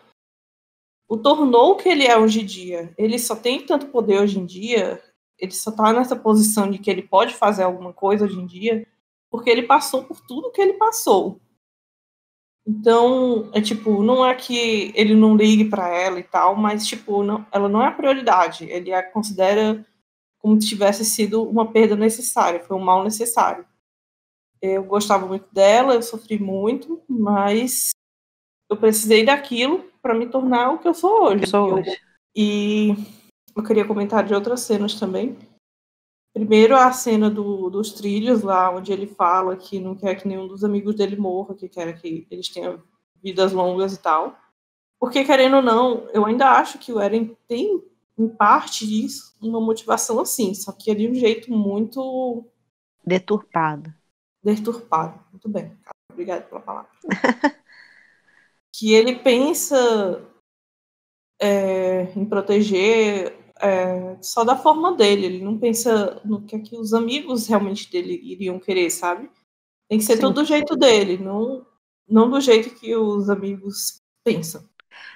o tornou o que ele é hoje em dia. Ele só tem tanto poder hoje em dia, ele só está nessa posição de que ele pode fazer alguma coisa hoje em dia, porque ele passou por tudo que ele passou. Então, tipo, não é que ele não ligue para ela e tal, mas, tipo, não, ela não é a prioridade. Ele a considera como se tivesse sido uma perda necessária, foi um mal necessário. Eu gostava muito dela, eu sofri muito, mas eu precisei daquilo para me tornar o que eu sou hoje. Pessoas. E eu queria comentar de outras cenas também. Primeiro, a cena dos trilhos, lá onde ele fala que não quer que nenhum dos amigos dele morra, que quer que eles tenham vidas longas e tal. Porque, querendo ou não, eu ainda acho que o Eren tem, em parte disso, uma motivação assim, só que é de um jeito muito Deturpado. deturpado. Muito bem, obrigada pela palavra. Que ele pensa em proteger só da forma dele, ele não pensa no que é que os amigos realmente dele iriam querer, sabe? Tem que ser Sim. tudo do jeito dele, não do jeito que os amigos pensam.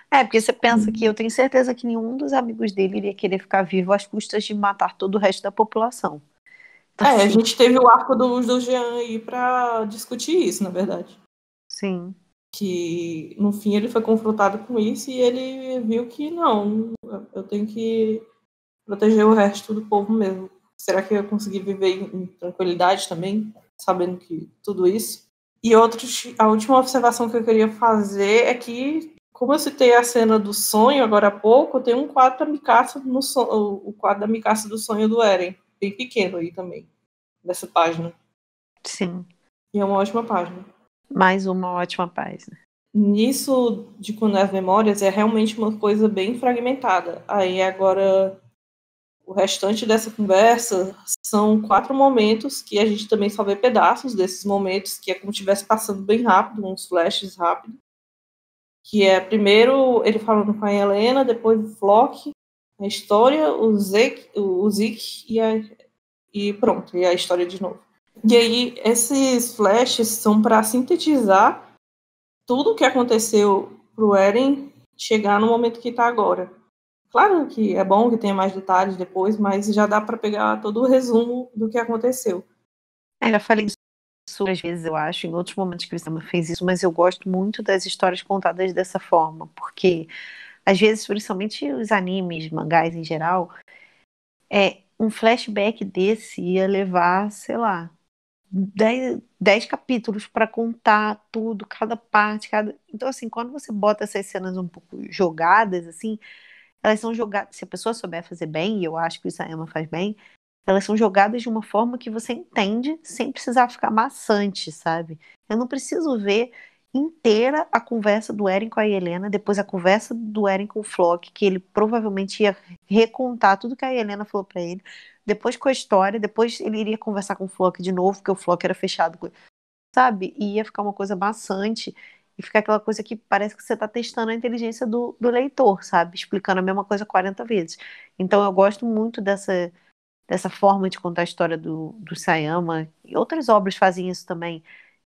Porque você pensa que eu tenho certeza que nenhum dos amigos dele iria querer ficar vivo às custas de matar todo o resto da população. Então, A assim, gente teve o arco do Jean aí pra discutir isso, na verdade. sim. Que no fim ele foi confrontado com isso e ele viu que não, eu tenho que proteger o resto do povo mesmo. Será que eu consegui viver em tranquilidade também, sabendo que tudo isso? E a última observação que eu queria fazer é que, como eu citei a cena do sonho agora há pouco, tem um quadro da Mikasa o quadro da Mikasa do sonho do Eren, bem pequeno aí também, dessa página. Sim. E é uma ótima página. Mais uma ótima página. Nisso de Quando as Memórias é realmente uma coisa bem fragmentada. Aí agora o restante dessa conversa são 4 momentos que a gente também só vê pedaços desses momentos, que é como se estivesse passando bem rápido, uns flashes rápidos. Que é primeiro ele falando com a Helena, depois o Flock, a história, o Zeke e pronto, e a história de novo. E aí esses flashes são para sintetizar tudo o que aconteceu pro Eren chegar no momento que está agora. Claro que é bom que tenha mais detalhes depois, mas já dá para pegar todo o resumo do que aconteceu. Já falei isso às vezes, eu acho, em outros momentos que o Sama fez isso, mas eu gosto muito das histórias contadas dessa forma, porque às vezes, principalmente os animes, mangás em geral, um flashback desse ia levar, sei lá, 10 capítulos para contar tudo, cada parte, cada. Então, assim, quando você bota essas cenas um pouco jogadas, assim, elas são jogadas. Se a pessoa souber fazer bem, e eu acho que o Isayama faz bem, elas são jogadas de uma forma que você entende sem precisar ficar maçante, sabe? Eu não preciso ver inteira a conversa do Eren com a Helena, depois a conversa do Eren com o Flock, que ele provavelmente ia recontar tudo que a Helena falou pra ele, depois com a história, depois ele iria conversar com o Flock de novo, porque o Flock era fechado com ele, sabe? E ia ficar uma coisa maçante e ficar aquela coisa que parece que você tá testando a inteligência do leitor, sabe? Explicando a mesma coisa 40 vezes. Então eu gosto muito dessa forma de contar a história do Sayama, e outras obras fazem isso também,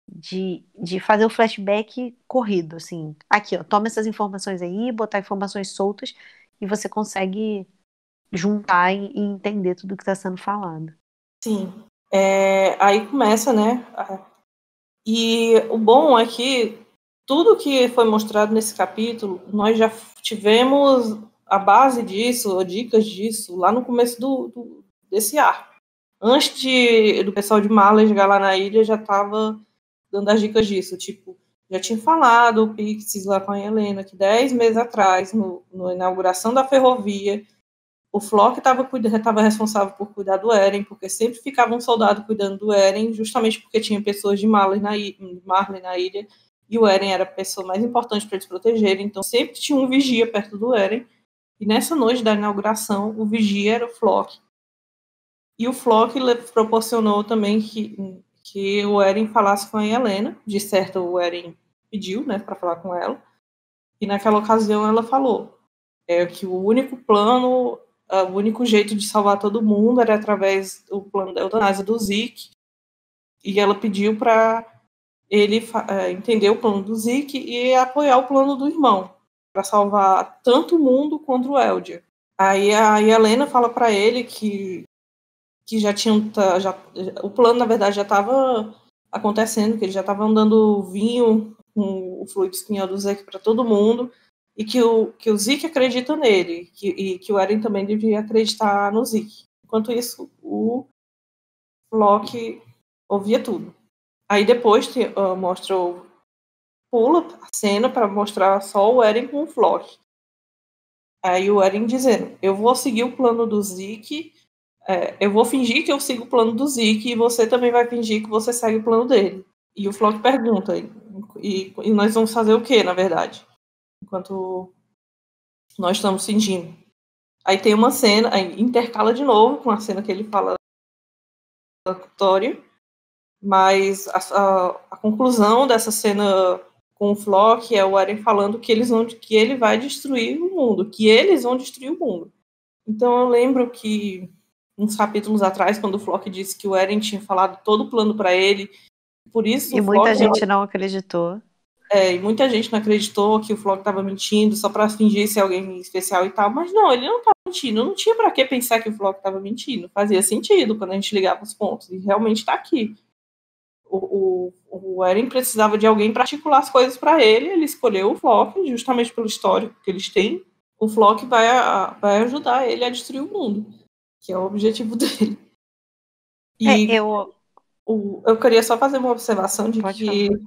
de fazer o flashback corrido, assim, aqui, ó, toma essas informações aí, botar informações soltas, e você consegue juntar e entender tudo que está sendo falado. Sim. Aí começa, né? E o bom é que tudo que foi mostrado nesse capítulo, nós já tivemos a base disso, ou dicas disso, lá no começo desse arco. Antes do pessoal de Marley chegar lá na ilha, já estava dando as dicas disso. Tipo, já tinha falado o Pixies lá com a Helena, que 10 meses atrás, na inauguração da ferrovia, o Flock estava responsável por cuidar do Eren, porque sempre ficava um soldado cuidando do Eren, justamente porque tinha pessoas de Marley na ilha, e o Eren era a pessoa mais importante para eles protegerem, então sempre tinha um vigia perto do Eren, e nessa noite da inauguração, o vigia era o Flock. E o Flock proporcionou também que o Eren falasse com a Helena, de certo o Eren pediu, né, para falar com ela, e naquela ocasião ela falou que o único jeito de salvar todo mundo era através do plano da eutanásia do Zeke, e ela pediu para ele entender o plano do Zeke e apoiar o plano do irmão, para salvar tanto o mundo quanto o Eldia. Aí a Helena fala para ele que já tinham. O plano, na verdade, já estava acontecendo, que eles já estavam dando vinho com o fluido espinhal do Zeke para todo mundo, e que o Zeke acredita nele, e que o Eren também devia acreditar no Zeke. Enquanto isso, o Flock ouvia tudo. Aí depois pula a cena para mostrar só o Eren com o Flock. Aí o Eren dizendo, eu vou seguir o plano do Zeke, eu vou fingir que eu sigo o plano do Zeke e você também vai fingir que você segue o plano dele. E o Flock pergunta, e nós vamos fazer o quê, na verdade? Enquanto nós estamos fingindo. Aí tem uma cena, aí intercala de novo com a cena que ele fala da Victoria, mas a conclusão dessa cena com o Flock é o Eren falando que ele vai destruir o mundo, que eles vão destruir o mundo. Então eu lembro que uns capítulos atrás, quando o Flock disse que o Eren tinha falado todo o plano para ele, por isso E o muita Flock... gente não acreditou. E muita gente não acreditou que o Flock estava mentindo só para fingir ser alguém especial e tal, mas não, ele não estava mentindo, não tinha para que pensar que o Flock estava mentindo, fazia sentido quando a gente ligava os pontos, e realmente está aqui. O Eren precisava de alguém para articular as coisas para ele escolheu o Flock, justamente pelo histórico que eles têm. O Flock vai ajudar ele a destruir o mundo, que é o objetivo dele. E eu queria só fazer uma observação de Pode que falar.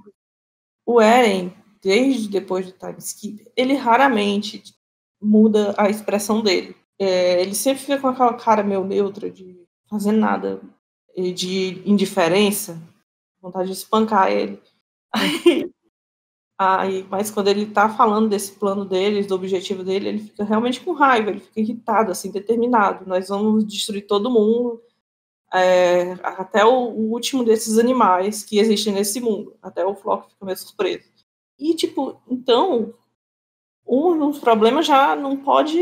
o Eren, desde depois do time skip, ele raramente muda a expressão dele. Ele sempre fica com aquela cara meio neutra de fazer nada, de indiferença, vontade de espancar ele. Mas quando ele tá falando desse plano deles, do objetivo dele, ele fica realmente com raiva, ele fica irritado, assim, determinado. Nós vamos destruir todo mundo, até o último desses animais que existem nesse mundo. Até o Flock fica meio surpreso. E, tipo, então, um dos problemas já não pode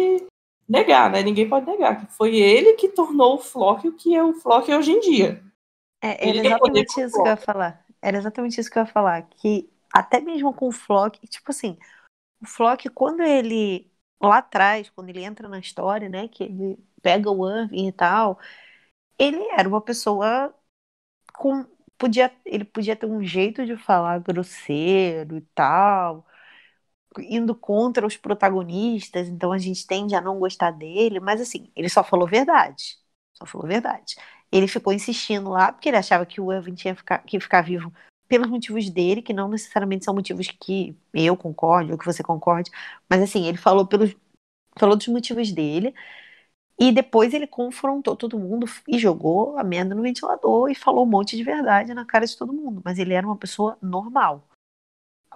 negar, né? Ninguém pode negar que foi ele que tornou o Flock o que é o Flock hoje em dia. Era exatamente isso que eu ia falar. Era exatamente isso que eu ia falar. Que até mesmo com o Flock, tipo assim, o Flock, quando ele, lá atrás, quando ele entra na história, né, que ele pega o Irving e tal, ele era uma pessoa com... ele podia ter um jeito de falar grosseiro e tal, indo contra os protagonistas, então a gente tende a não gostar dele, mas assim, ele só falou verdade. Só falou verdade. Ele ficou insistindo lá porque ele achava que o Irving tinha que ficar vivo pelos motivos dele, que não necessariamente são motivos que eu concorde ou que você concorde, mas assim, ele falou dos motivos dele. E depois ele confrontou todo mundo e jogou a merda no ventilador e falou um monte de verdade na cara de todo mundo. Mas ele era uma pessoa normal.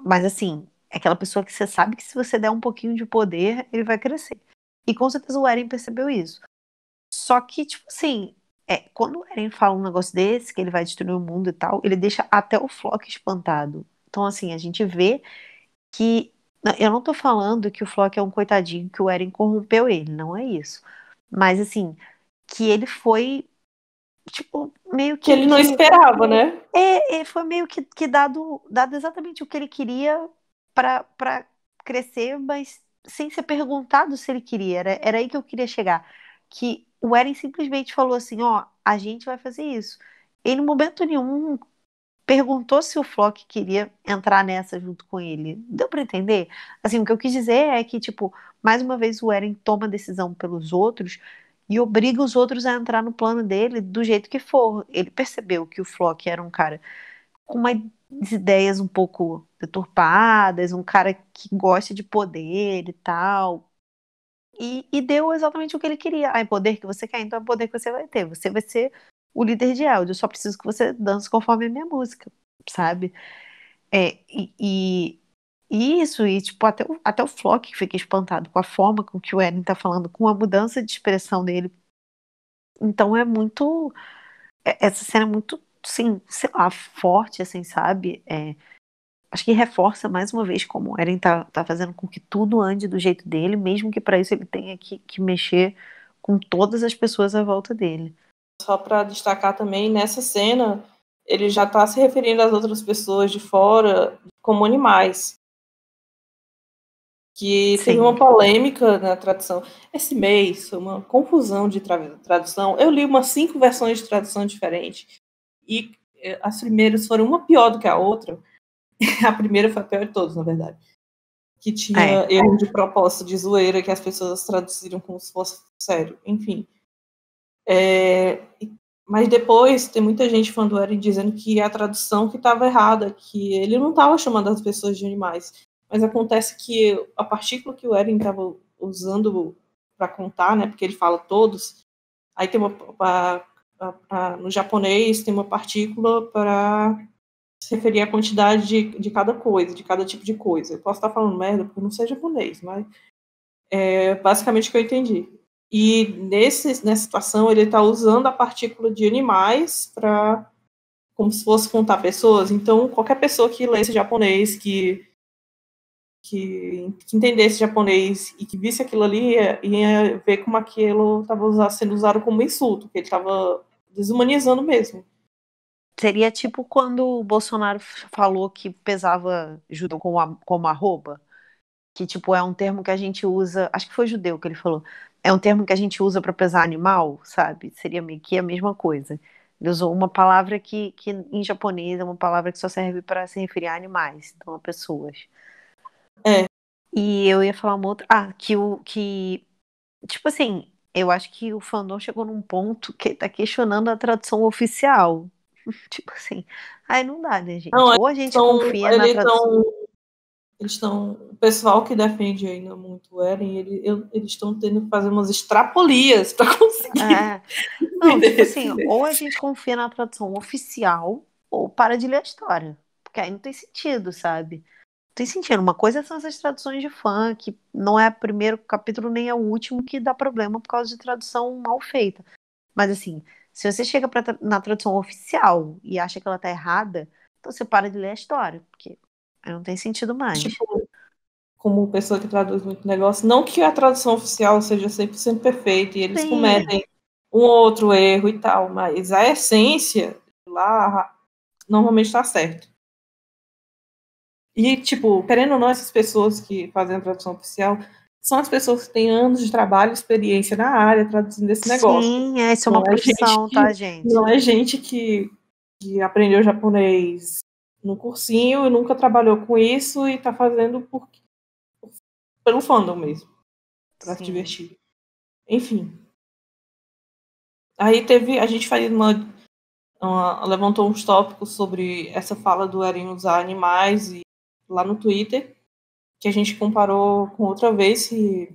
Mas assim, é aquela pessoa que você sabe que se você der um pouquinho de poder, ele vai crescer. E com certeza o Eren percebeu isso. Só que, tipo assim, quando o Eren fala um negócio desse, que ele vai destruir o mundo e tal, ele deixa até o Flock espantado. Então, assim, a gente vê que. Eu não tô falando que o Flock é um coitadinho, que o Eren corrompeu ele, não é isso. Mas, assim, que ele foi, tipo, meio Que ele não esperava, né? Foi meio que dado exatamente o que ele queria para crescer, mas sem ser perguntado se ele queria. Era aí que eu queria chegar. Que o Eren simplesmente falou assim: ó, a gente vai fazer isso. Ele, em momento nenhum, perguntou se o Flock queria entrar nessa junto com ele. Deu para entender? Assim, o que eu quis dizer é que, tipo, mais uma vez o Eren toma decisão pelos outros e obriga os outros a entrar no plano dele do jeito que for. Ele percebeu que o Flock era um cara com umas ideias um pouco deturpadas, um cara que gosta de poder e tal. E deu exatamente o que ele queria. Ah, é poder que você quer, então é poder que você vai ter. Você vai ser o líder de Eldio. Eu só preciso que você dance conforme a minha música, sabe? E isso, e tipo, até o Flock fica espantado com a forma com que o Eren tá falando, com a mudança de expressão dele. Então é muito. Essa cena é muito, sim, sei lá, forte, assim, sabe? Acho que reforça mais uma vez como o Eren tá fazendo com que tudo ande do jeito dele, mesmo que para isso ele tenha que mexer com todas as pessoas à volta dele. Só para destacar também, nessa cena, ele já está se referindo às outras pessoas de fora como animais. Que Sim. teve uma polêmica na tradução. Esse mês foi uma confusão de tradução. Eu li umas 5 versões de tradução diferentes. E as primeiras foram uma pior do que a outra. A primeira foi a pior de todas, na verdade. Que tinha erro de propósito, de zoeira, que as pessoas traduziram como se fosse sério. Enfim. Mas depois tem muita gente falando do Eren dizendo que a tradução que estava errada, que ele não estava chamando as pessoas de animais. Mas acontece que a partícula que o Eren estava usando para contar, né, porque ele fala todos, aí tem no japonês tem uma partícula para se referir à quantidade de cada coisa, de cada tipo de coisa. Eu posso estar falando merda porque eu não sei japonês, mas é basicamente o que eu entendi. E nessa situação ele está usando a partícula de animais para como se fosse contar pessoas. Então qualquer pessoa que lesse japonês, que que entendesse japonês e que visse aquilo ali ia ver como aquilo estava sendo usado como insulto, que ele estava desumanizando mesmo. Seria tipo quando o Bolsonaro falou que pesava judeu como arroba, que tipo é um termo que a gente usa, acho que foi judeu que ele falou, é um termo que a gente usa para pesar animal, sabe? Seria meio que a mesma coisa. Ele usou uma palavra que em japonês é uma palavra que só serve para se referir a animais, então a pessoas. É. E eu ia falar uma outra, tipo assim, eu acho que o fandom chegou num ponto que tá questionando a tradução oficial. Tipo assim, aí não dá, né, gente? Não, Ou a gente confia na tradução. eles estão, o pessoal que defende ainda muito o Eren, eles estão tendo que fazer umas extrapolias para conseguir Não, tipo entender. assim, ou a gente confia na tradução oficial, ou para de ler a história. Porque aí não tem sentido, sabe? Não tem sentido. Uma coisa são essas traduções de fã, que não é o primeiro capítulo nem é o último que dá problema por causa de tradução mal feita. Mas assim, se você chega na tradução oficial e acha que ela tá errada, então você para de ler a história, porque aí não tem sentido mais. Tipo, como pessoa que traduz muito negócio, não que a tradução oficial seja 100% perfeita, e eles Sim. cometem um outro erro e tal, mas a essência lá normalmente está certo. E, tipo, querendo ou não, essas pessoas que fazem a tradução oficial são as pessoas que têm anos de trabalho e experiência na área traduzindo esse negócio. Sim, isso é uma profissão, tá, gente? Não é gente que aprendeu japonês no cursinho e nunca trabalhou com isso e tá fazendo pelo fandom mesmo, para se divertir. Enfim. Aí a gente faz levantou uns tópicos sobre essa fala do Eren usar animais e lá no Twitter, que a gente comparou com outra vez que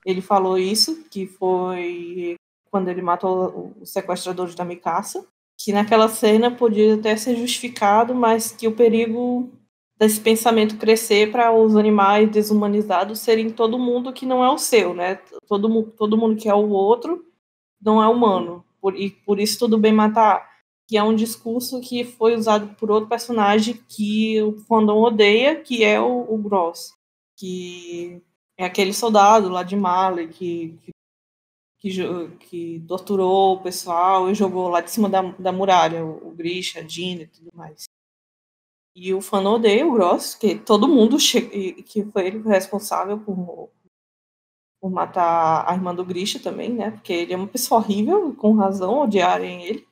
ele falou isso, que foi quando ele matou os sequestradores da Mikasa, que naquela cena podia até ser justificado, mas que o perigo desse pensamento crescer para os animais desumanizados serem todo mundo que não é o seu, né? Todo mundo que é o outro não é humano. E por isso tudo bem matar. Que é um discurso que foi usado por outro personagem que o fandom odeia, que é o Gross. Que é aquele soldado lá de Mali que torturou o pessoal e jogou lá de cima da muralha, o Grisha, a Gina e tudo mais. E o fandom odeia o Gross, que todo mundo que foi ele responsável por matar a irmã do Grisha também, né? Porque ele é uma pessoa horrível, com razão odiarem ele.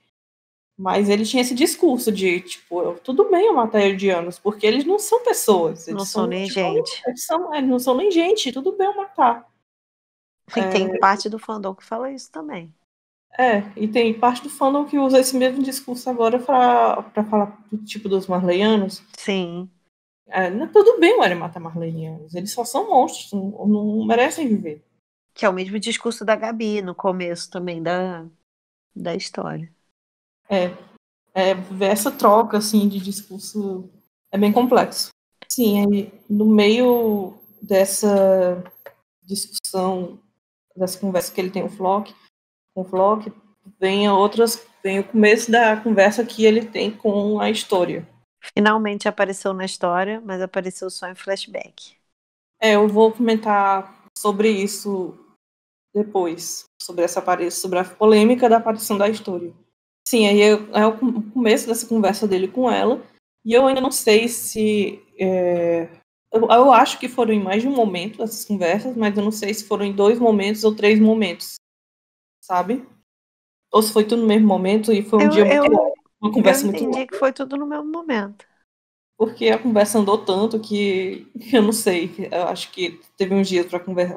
Mas ele tinha esse discurso de, tipo, tudo bem eu matar herdianos, porque eles não são pessoas. Eles Não são nem tipo, gente. eles não são nem gente, tudo bem eu matar. E tem parte do fandom que fala isso também. E tem parte do fandom que usa esse mesmo discurso agora pra falar do tipo dos marleyanos. Sim. Não, tudo bem o Eren matar marleyanos, eles só são monstros, não merecem viver. Que é o mesmo discurso da Gabi no começo também da história. Ver essa troca, assim, de discurso é bem complexo. Sim, aí no meio dessa discussão, dessa conversa que ele tem com o Flock, vem o começo da conversa que ele tem com a história. Finalmente apareceu na história, mas apareceu só em flashback. Eu vou comentar sobre isso depois, sobre a polêmica da aparição da história. Sim, aí é o começo dessa conversa dele com ela, e eu ainda não sei se... eu acho que foram em mais de um momento essas conversas, mas eu não sei se foram em 2 momentos ou 3 momentos, sabe? Ou se foi tudo no mesmo momento e foi um dia muito longo, uma conversa muito Eu entendi longa. que foi tudo no mesmo momento. Porque a conversa andou tanto que eu não sei, eu acho que teve uns dias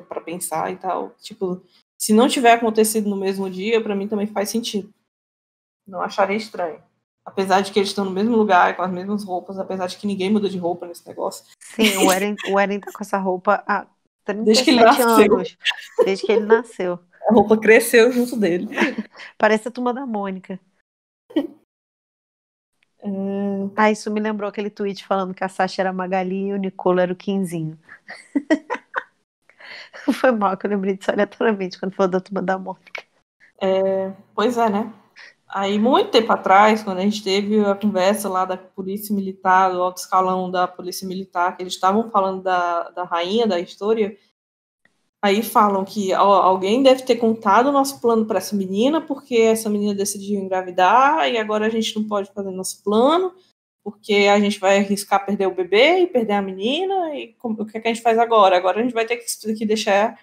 para pensar e tal. Tipo, se não tiver acontecido no mesmo dia, para mim também faz sentido. Não acharia estranho. Apesar de que eles estão no mesmo lugar, com as mesmas roupas, apesar de que ninguém muda de roupa nesse negócio. Sim, o Eren tá com essa roupa há Desde que ele 37 nasceu. anos. Desde que ele nasceu. A roupa cresceu junto dele. Parece a Turma da Mônica. Isso me lembrou aquele tweet falando que a Sasha era a Magali e o Nicola era o Quinzinho. Foi mal que eu lembrei disso aleatoriamente quando falou da Turma da Mônica. Pois é, né? Aí, muito tempo atrás, quando a gente teve a conversa lá da polícia militar, do alto escalão da polícia militar, que eles estavam falando da rainha da história, aí falam que alguém deve ter contado o nosso plano para essa menina, porque essa menina decidiu engravidar, e agora a gente não pode fazer nosso plano, porque a gente vai arriscar perder o bebê e perder a menina, e o que, é que a gente faz agora? Agora a gente vai ter que deixar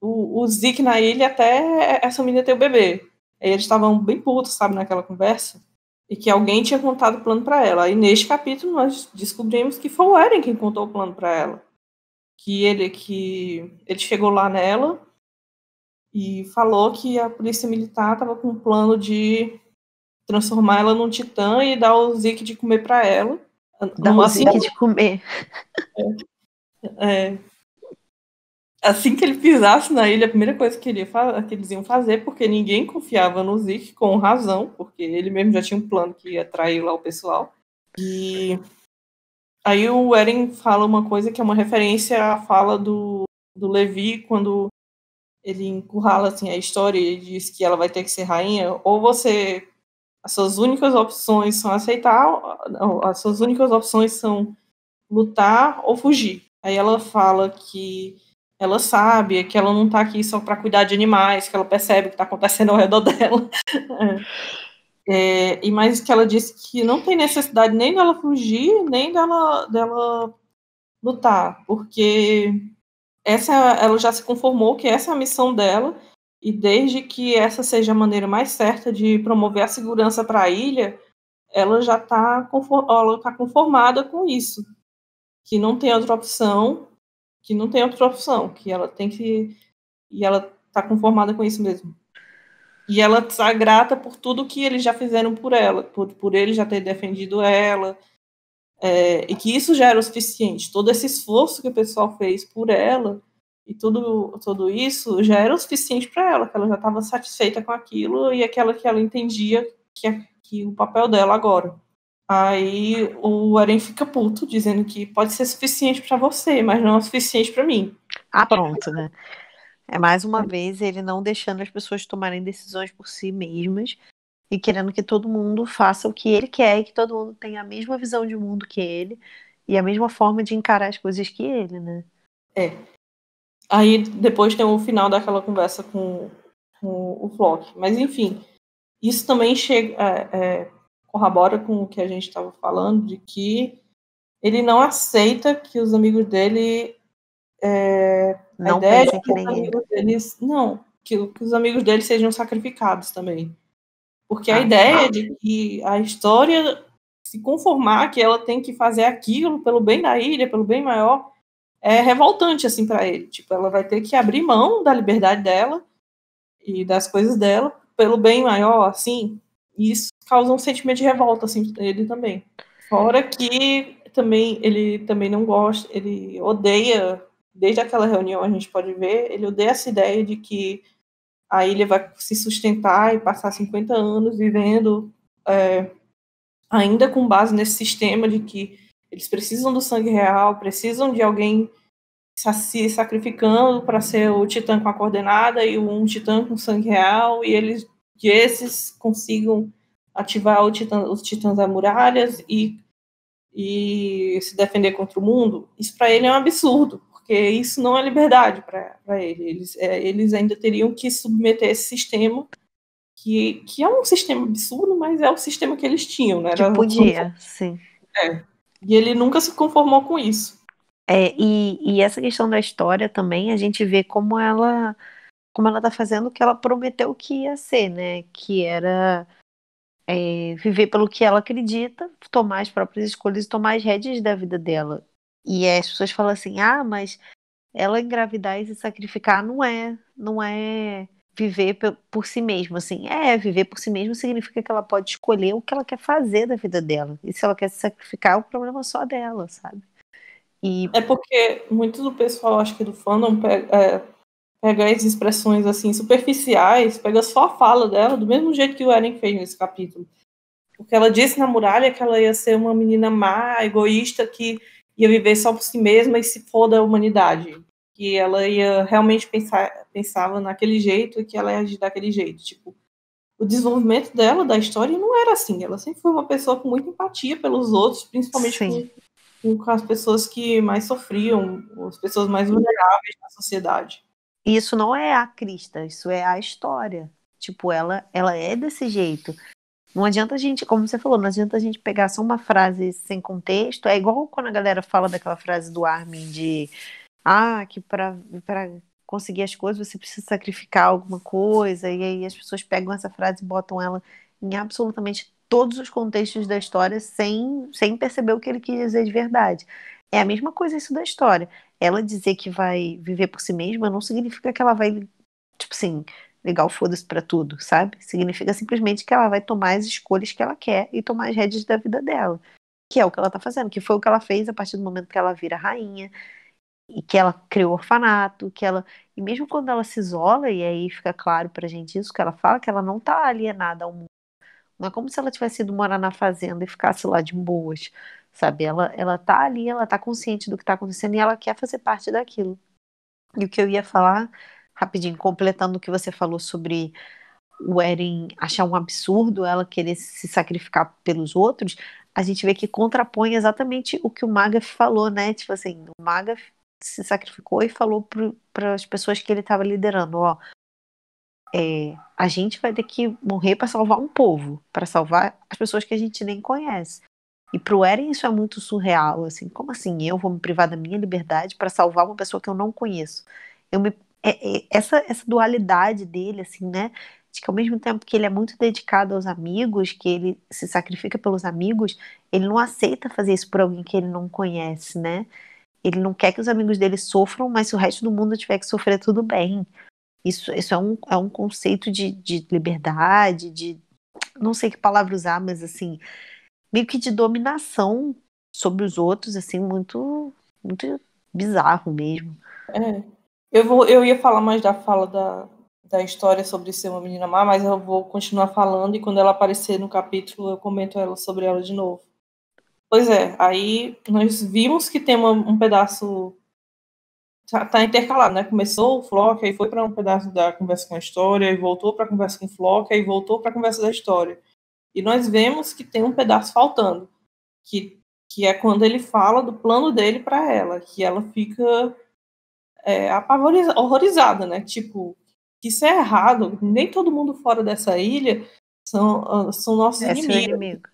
o Zeke na ilha até essa menina ter o bebê. Aí eles estavam bem putos, sabe, naquela conversa, e que alguém tinha contado o plano para ela. Aí neste capítulo nós descobrimos que foi o Eren quem contou o plano para ela. Que ele chegou lá nela e falou que a polícia militar estava com um plano de transformar ela num titã e dar o Zeke de comer para ela. Dar o Zeke de comer. Assim que ele pisasse na ilha, a primeira coisa que eles iam fazer, porque ninguém confiava no Zeke, com razão, porque ele mesmo já tinha um plano que ia atrair lá o pessoal. E aí o Eren fala uma coisa que é uma referência à fala do Levi, quando ele encurrala assim, a história e diz que ela vai ter que ser rainha, ou você... As suas únicas opções são aceitar, as suas únicas opções são lutar ou fugir. Aí ela fala que ela sabe que ela não está aqui só para cuidar de animais, que ela percebe o que está acontecendo ao redor dela. E mais que ela disse que não tem necessidade nem dela fugir, nem dela lutar, porque ela já se conformou que essa é a missão dela, e desde que essa seja a maneira mais certa de promover a segurança para a ilha, ela já está conformada com isso, que não tem outra opção, que ela tem que... E ela está conformada com isso mesmo. E ela está grata por tudo que eles já fizeram por ela, por ele já ter defendido ela, e que isso já era o suficiente. Todo esse esforço que o pessoal fez por ela, e tudo isso já era o suficiente para ela, que ela já estava satisfeita com aquilo, e aquela que ela entendia que o papel dela agora. Aí o Eren fica puto, dizendo que pode ser suficiente para você, mas não é o suficiente para mim. Ah, pronto, né? É mais uma vez ele não deixando as pessoas tomarem decisões por si mesmas e querendo que todo mundo faça o que ele quer e que todo mundo tenha a mesma visão de mundo que ele e a mesma forma de encarar as coisas que ele, né? Aí depois tem o final daquela conversa com o Flock. Mas enfim, isso também corrobora com o que a gente estava falando, de que ele não aceita que os amigos dele... Não pensem que nem ele. Que os amigos dele sejam sacrificados também. Porque a Ah, ideia de que a história se conformar que ela tem que fazer aquilo pelo bem da ilha, pelo bem maior, é revoltante assim para ele. Tipo, ela vai ter que abrir mão da liberdade dela e das coisas dela pelo bem maior, assim. E isso causa um sentimento de revolta assim para ele também. Fora que ele também não gosta, ele odeia, desde aquela reunião a gente pode ver, ele odeia essa ideia de que a ilha vai se sustentar e passar 50 anos vivendo ainda com base nesse sistema de que eles precisam do sangue real, precisam de alguém se sacrificando para ser o titã com a coordenada e um titã com sangue real, e que esses consigam ativar os titãs das muralhas e se defender contra o mundo. Isso para ele é um absurdo, porque isso não é liberdade para ele. Eles ainda teriam que submeter esse sistema, que é um sistema absurdo, mas é o sistema que eles tinham, né? Que podia, sim. E ele nunca se conformou com isso. E essa questão da história também, a gente vê como ela tá fazendo o que ela prometeu que ia ser, né? Que era viver pelo que ela acredita, tomar as próprias escolhas e tomar as rédeas da vida dela. E as pessoas falam assim, mas ela engravidar e se sacrificar não é viver por si mesma, assim. Viver por si mesma significa que ela pode escolher o que ela quer fazer da vida dela. E se ela quer se sacrificar, o problema é só dela, sabe? É porque muito do pessoal, acho que do fandom, pega as expressões assim superficiais, pega só a fala dela, do mesmo jeito que o Eren fez nesse capítulo. Porque ela disse na muralha que ela ia ser uma menina má, egoísta, que ia viver só por si mesma e se for da humanidade. Que ela ia realmente pensava naquele jeito e que ela ia agir daquele jeito. Tipo, o desenvolvimento dela, da história, não era assim. Ela sempre foi uma pessoa com muita empatia pelos outros, principalmente com as pessoas que mais sofriam, as pessoas mais vulneráveis na sociedade. E isso não é a Krista, isso é a história. Tipo, ela é desse jeito. Não adianta a gente, como você falou, não adianta a gente pegar só uma frase sem contexto. É igual quando a galera fala daquela frase do Armin de que para conseguir as coisas você precisa sacrificar alguma coisa, e aí as pessoas pegam essa frase e botam ela em absolutamente todos os contextos da história sem perceber o que ele quis dizer de verdade. É a mesma coisa isso da história. Ela dizer que vai viver por si mesma não significa que ela vai, tipo assim, ligar o foda-se pra tudo, sabe? Significa simplesmente que ela vai tomar as escolhas que ela quer e tomar as rédeas da vida dela. Que é o que ela tá fazendo, que foi o que ela fez a partir do momento que ela vira rainha, e que ela criou orfanato, e mesmo quando ela se isola, e aí fica claro pra gente isso, que ela fala que ela não tá alienada ao mundo. Não é como se ela tivesse ido morar na fazenda e ficasse lá de boas, sabe? Ela tá ali, ela tá consciente do que tá acontecendo e ela quer fazer parte daquilo. E o que eu ia falar, rapidinho, completando o que você falou sobre o Eren achar um absurdo ela querer se sacrificar pelos outros, a gente vê que contrapõe exatamente o que o Magath falou, né? Tipo assim, o Magath se sacrificou e falou para as pessoas que ele estava liderando, a gente vai ter que morrer para salvar um povo, para salvar as pessoas que a gente nem conhece. E pro Eren isso é muito surreal, assim, como assim eu vou me privar da minha liberdade para salvar uma pessoa que eu não conheço? Eu me, essa dualidade dele, assim, né, de que ao mesmo tempo que ele é muito dedicado aos amigos, que ele se sacrifica pelos amigos, ele não aceita fazer isso por alguém que ele não conhece, né? Ele não quer que os amigos dele sofram, mas se o resto do mundo tiver que sofrer, tudo bem. Isso é um conceito de liberdade, não sei que palavra usar, mas assim, meio que de dominação sobre os outros, assim, muito, muito bizarro mesmo. É. Eu ia falar mais da fala da história sobre ser uma menina má, mas eu vou continuar falando e quando ela aparecer no capítulo eu comento sobre ela de novo. Pois é, aí nós vimos que tem um pedaço tá intercalado, né? Começou o Flock, aí foi para um pedaço da conversa com a história, e voltou para a conversa com o Flock, aí voltou para a conversa da história. E nós vemos que tem um pedaço faltando, que é quando ele fala do plano dele para ela, que ela fica horrorizada, né? Tipo, que isso é errado, nem todo mundo fora dessa ilha são nossos É seu inimigos. inimigo.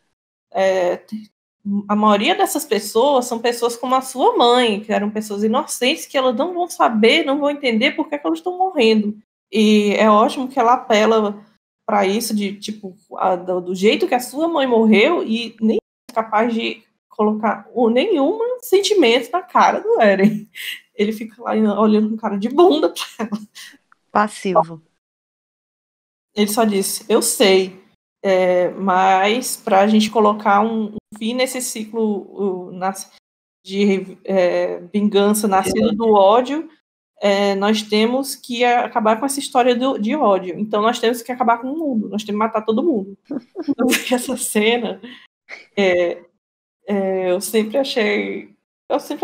A maioria dessas pessoas são pessoas como a sua mãe, que eram pessoas inocentes, que elas não vão saber, não vão entender por que elas estão morrendo. E é ótimo que ela apela para isso, de tipo, do jeito que a sua mãe morreu, e nem é capaz de colocar nenhum sentimento na cara do Eren. Ele fica lá olhando com cara de bunda pra ela. Passivo. Ele só disse, eu sei, mas para a gente colocar um fim nesse ciclo de vingança nascido do ódio, nós temos que acabar com essa história de ódio. Então nós temos que acabar com o mundo, nós temos que matar todo mundo. Eu vi essa cena, eu sempre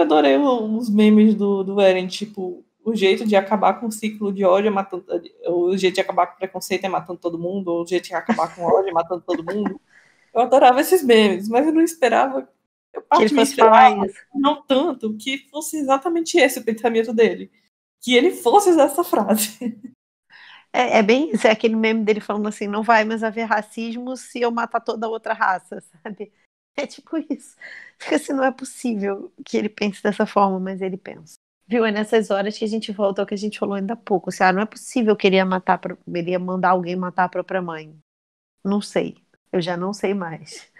adorei os memes do Eren, tipo, o jeito de acabar com o ciclo de ódio é matando, o jeito de acabar com o preconceito é matando todo mundo, ou o jeito de acabar com o ódio é matando todo mundo. Eu adorava esses memes, mas eu não esperava, Que ele fosse falar isso. não tanto, que fosse exatamente esse o pensamento dele. Que ele fosse usar essa frase. É bem isso, é aquele meme dele falando assim, não vai mais haver racismo se eu matar toda outra raça, sabe? É tipo isso. Porque assim, não é possível que ele pense dessa forma, mas ele pensa. Viu? É nessas horas que a gente volta ao que a gente falou ainda há pouco. Assim, não é possível que ele ele ia mandar alguém matar a própria mãe. Não sei. Eu já não sei mais.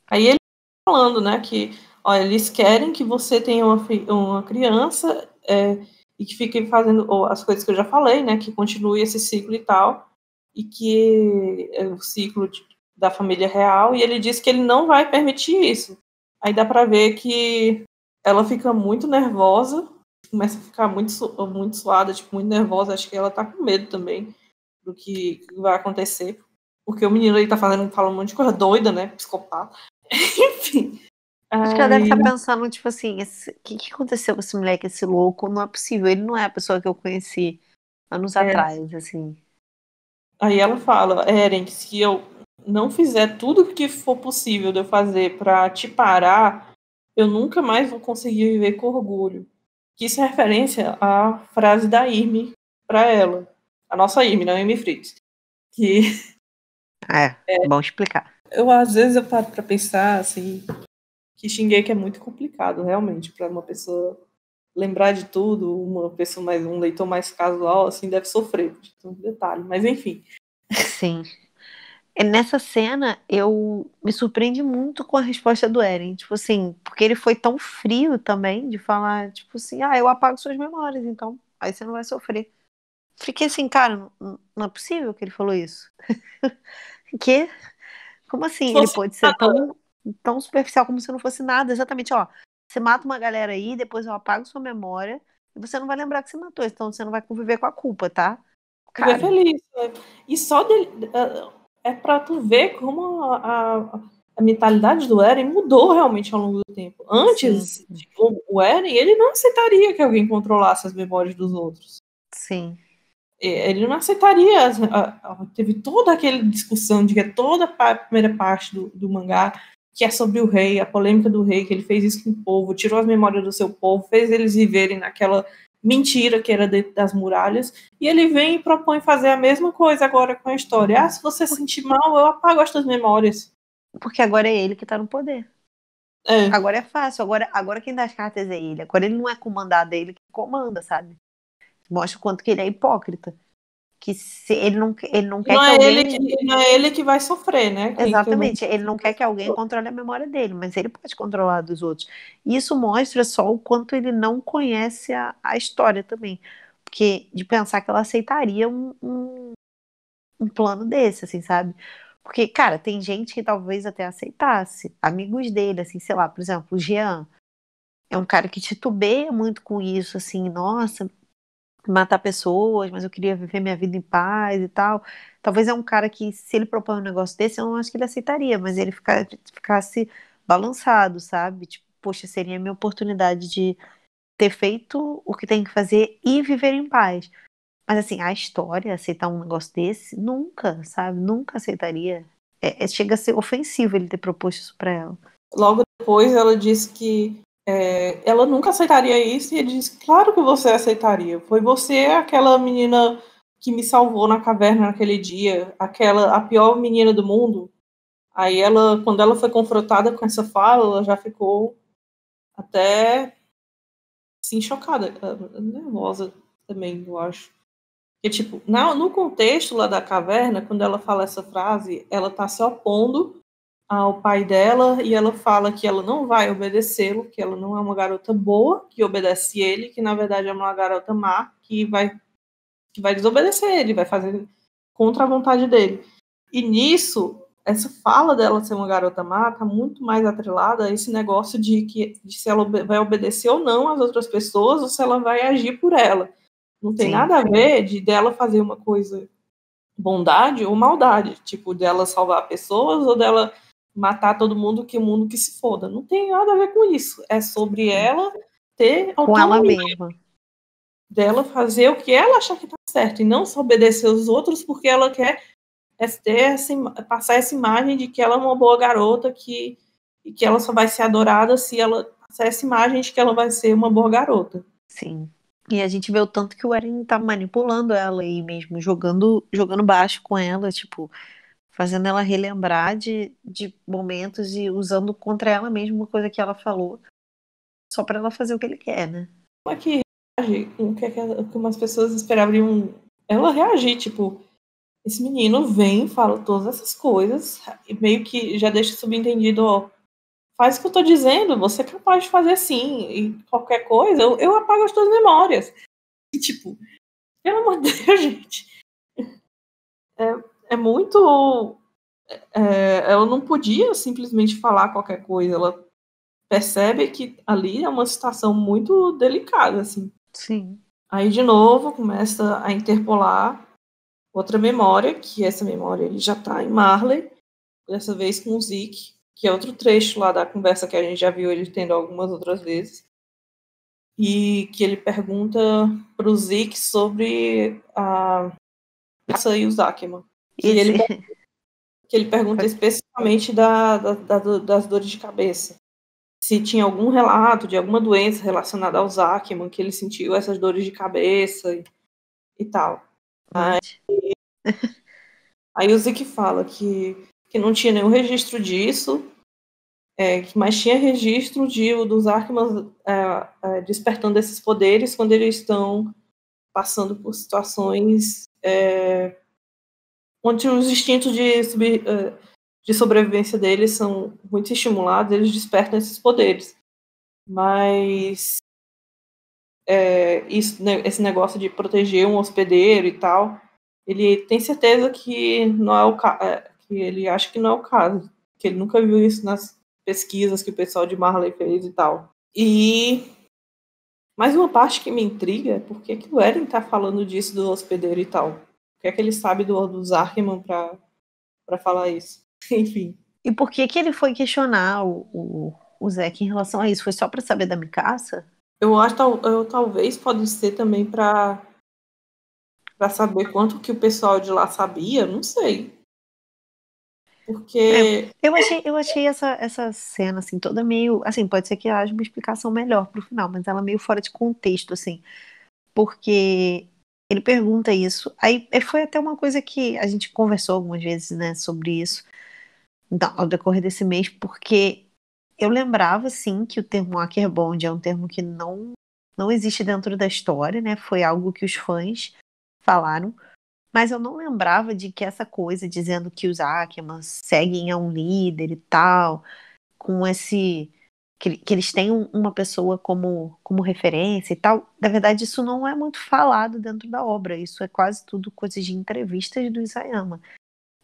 Aí ele falando, né, que olha, eles querem que você tenha uma criança e que fique fazendo as coisas que eu já falei, né, que continue esse ciclo e tal, e que é o ciclo da família real, e ele diz que ele não vai permitir isso. Aí dá para ver que ela fica muito nervosa, começa a ficar muito suada, tipo, muito nervosa, acho que ela tá com medo também do que vai acontecer, porque o menino aí tá falando um monte de coisa doida, né, psicopata. Enfim. Acho que ela deve estar pensando, tipo assim, o que aconteceu com esse moleque, esse louco? Não é possível, ele não é a pessoa que eu conheci anos atrás, assim. Aí ela fala, Eren, se eu não fizer tudo que for possível de eu fazer pra te parar, eu nunca mais vou conseguir viver com orgulho. Que isso é referência à frase da Irme pra ela. A nossa Irme, não a Irme Fritz. Que Bom explicar. às vezes eu paro pra pensar, assim, que Shingeki é muito complicado, realmente, pra uma pessoa lembrar de tudo, um leitor mais casual, assim, deve sofrer de tanto detalhe. Mas enfim. Sim. Nessa cena, eu me surpreendi muito com a resposta do Eren. Tipo assim, porque ele foi tão frio também de falar, tipo assim, eu apago suas memórias, então. Aí você não vai sofrer. Fiquei assim, cara, não é possível que ele falou isso. Que? Como assim? Se Ele fosse pode ser tão superficial como se não fosse nada. Exatamente, ó. Você mata uma galera aí, depois eu apago sua memória, e você não vai lembrar que você matou, então você não vai conviver com a culpa, tá? viver Cara, feliz. Né? E só dele, é pra tu ver como a mentalidade do Eren mudou realmente ao longo do tempo. sim, Antes, tipo, o Eren, ele não aceitaria que alguém controlasse as memórias dos outros. sim, Ele não aceitaria. Teve toda aquela discussão de que é toda a primeira parte do mangá que é sobre o rei, a polêmica do rei, que ele fez isso com o povo, tirou as memórias do seu povo, fez eles viverem naquela mentira que era dentro das muralhas, e ele vem e propõe fazer a mesma coisa agora com a história. Se você se sentir mal, eu apago as tuas memórias. porque agora é ele que tá no poder. É, Agora é fácil, agora quem dá as cartas é ele. Agora ele não é comandado, é ele que comanda, sabe? Mostra o quanto que ele é hipócrita. Que se ele não quer que alguém. não é ele que vai sofrer, né? Que eu não... Exatamente, ele não quer que alguém controle a memória dele, mas ele pode controlar a dos outros. E isso mostra só o quanto ele não conhece a história também. Porque de pensar que ela aceitaria um plano desse, assim, sabe? Porque, cara, tem gente que talvez até aceitasse, amigos dele, assim, sei lá, por exemplo, o Jean é um cara que titubeia muito com isso, assim, nossa, matar pessoas, mas eu queria viver minha vida em paz e tal. Talvez é um cara que, se ele propõe um negócio desse, eu não acho que ele aceitaria, mas ele ficasse balançado, sabe? Tipo, poxa, seria a minha oportunidade de ter feito o que tem que fazer e viver em paz. Mas assim, a história, aceitar um negócio desse, nunca, sabe? Nunca aceitaria. Chega a ser ofensivo ele ter proposto isso pra ela. Logo depois ela disse que ela nunca aceitaria isso, e ele disse, claro que você aceitaria. Foi você aquela menina que me salvou na caverna naquele dia, a pior menina do mundo. Aí ela, quando ela foi confrontada com essa fala, ela já ficou até, assim, chocada, nervosa também, eu acho. Porque, tipo, no contexto lá da caverna, quando ela fala essa frase, ela tá se opondo ao pai dela, e ela fala que ela não vai obedecê-lo, que ela não é uma garota boa, que obedece ele, que na verdade é uma garota má, que vai desobedecer ele, vai fazer contra a vontade dele. E nisso, essa fala dela ser uma garota má está muito mais atrelada a esse negócio de se ela vai obedecer ou não às outras pessoas, ou se ela vai agir por ela. Não tem Sim, nada a ver dela fazer uma coisa bondade ou maldade, tipo, dela salvar pessoas ou dela matar todo mundo, que o mundo que se foda. Não tem nada a ver com isso. É sobre sim. ela ter Com ela autonomia, mesma. dela fazer o que ela achar que tá certo, e não só obedecer os outros porque ela quer passar essa imagem de que ela é uma boa garota, e que ela só vai ser adorada se ela passar essa imagem de que ela vai ser uma boa garota. Sim. E a gente vê o tanto que o Eren tá manipulando ela aí mesmo, jogando baixo com ela, tipo, fazendo ela relembrar de momentos e usando contra ela mesmo uma coisa que ela falou, só pra ela fazer o que ele quer, né? Como é que reage? Como as pessoas esperariam ela reagir, tipo, esse menino vem, fala todas essas coisas, e meio que já deixa subentendido, ó, faz o que eu tô dizendo, você é capaz de fazer sim, e qualquer coisa, eu apago as tuas memórias. E, tipo, pelo amor de Deus, gente, é muito... ela não podia simplesmente falar qualquer coisa, ela percebe que ali é uma situação muito delicada, assim. Sim. Aí, de novo, começa a interpolar outra memória, que essa memória ele já tá em Marley, dessa vez com o Zeke, que é outro trecho lá da conversa que a gente já viu ele tendo algumas outras vezes, e que ele pergunta pro Zeke sobre e o Zackman. Esse... Que ele pergunta especificamente das dores de cabeça. Se tinha algum relato de alguma doença relacionada ao Zackman, que ele sentiu essas dores de cabeça e tal. Aí o Zeke fala que não tinha nenhum registro disso, mas tinha registro dos Arkmans despertando esses poderes quando eles estão passando por situações onde os instintos de sobrevivência deles são muito estimulados, eles despertam esses poderes. Mas esse negócio de proteger um hospedeiro e tal, ele tem certeza que não é o que ele acha que não é o caso, que ele nunca viu isso nas pesquisas que o pessoal de Marley fez e tal. E mais uma parte que me intriga é por que o Eren tá falando disso do hospedeiro e tal. O que é que ele sabe dos Arkman pra falar isso? Enfim. E por que ele foi questionar o Zeke em relação a isso? Foi só pra saber da Mikasa? Eu acho que talvez pode ser também pra saber quanto que o pessoal de lá sabia, não sei. Porque eu achei essa cena assim toda meio, assim, pode ser que haja uma explicação melhor pro final, mas ela meio fora de contexto assim, porque ele pergunta isso. Aí foi até uma coisa que a gente conversou algumas vezes, né, sobre isso ao decorrer desse mês, porque eu lembrava sim que o termo Åkerbond é um termo que não existe dentro da história, né? Foi algo que os fãs falaram. Mas eu não lembrava de que essa coisa dizendo que os Ackermans seguem a um líder e tal, com esse. Que eles têm uma pessoa como referência e tal. Na verdade, isso não é muito falado dentro da obra. Isso é quase tudo coisas de entrevistas do Isayama.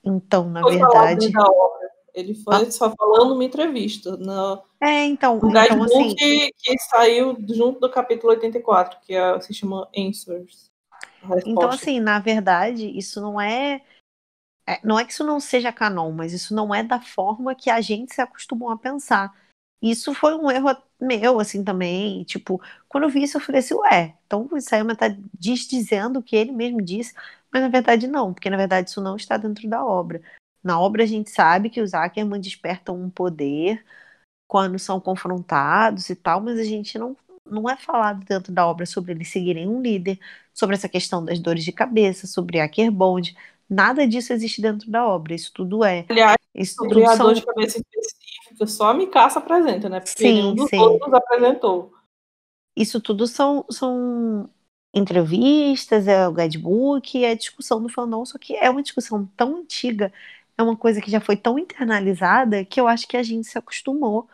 Então, na foi falado verdade. da obra. Ele só falou numa entrevista. No Então guidebook assim. que saiu junto do capítulo 84, que se chama Answers. Então, assim, na verdade, isso não é. Não é que isso não seja canon, mas isso não é da forma que a gente se acostumou a pensar. Isso foi um erro meu, assim, também. Tipo, quando eu vi isso, eu falei assim, ué, então o Isayama tá dizendo o que ele mesmo disse, mas na verdade não, porque na verdade isso não está dentro da obra. Na obra a gente sabe que os Ackerman despertam um poder quando são confrontados e tal, mas a gente não é falado dentro da obra sobre eles seguirem um líder, sobre essa questão das dores de cabeça, sobre Åkerbond. Nada disso existe dentro da obra. Isso tudo Aliás, isso sobre tudo a dor são. de cabeça específica, só a Mikasa apresenta, né? Porque nenhum Sim, dos sim. outros apresentou. Isso tudo são entrevistas, é o guidebook, é a discussão do fandom, só que é uma discussão tão antiga, é uma coisa que já foi tão internalizada que eu acho que a gente se acostumou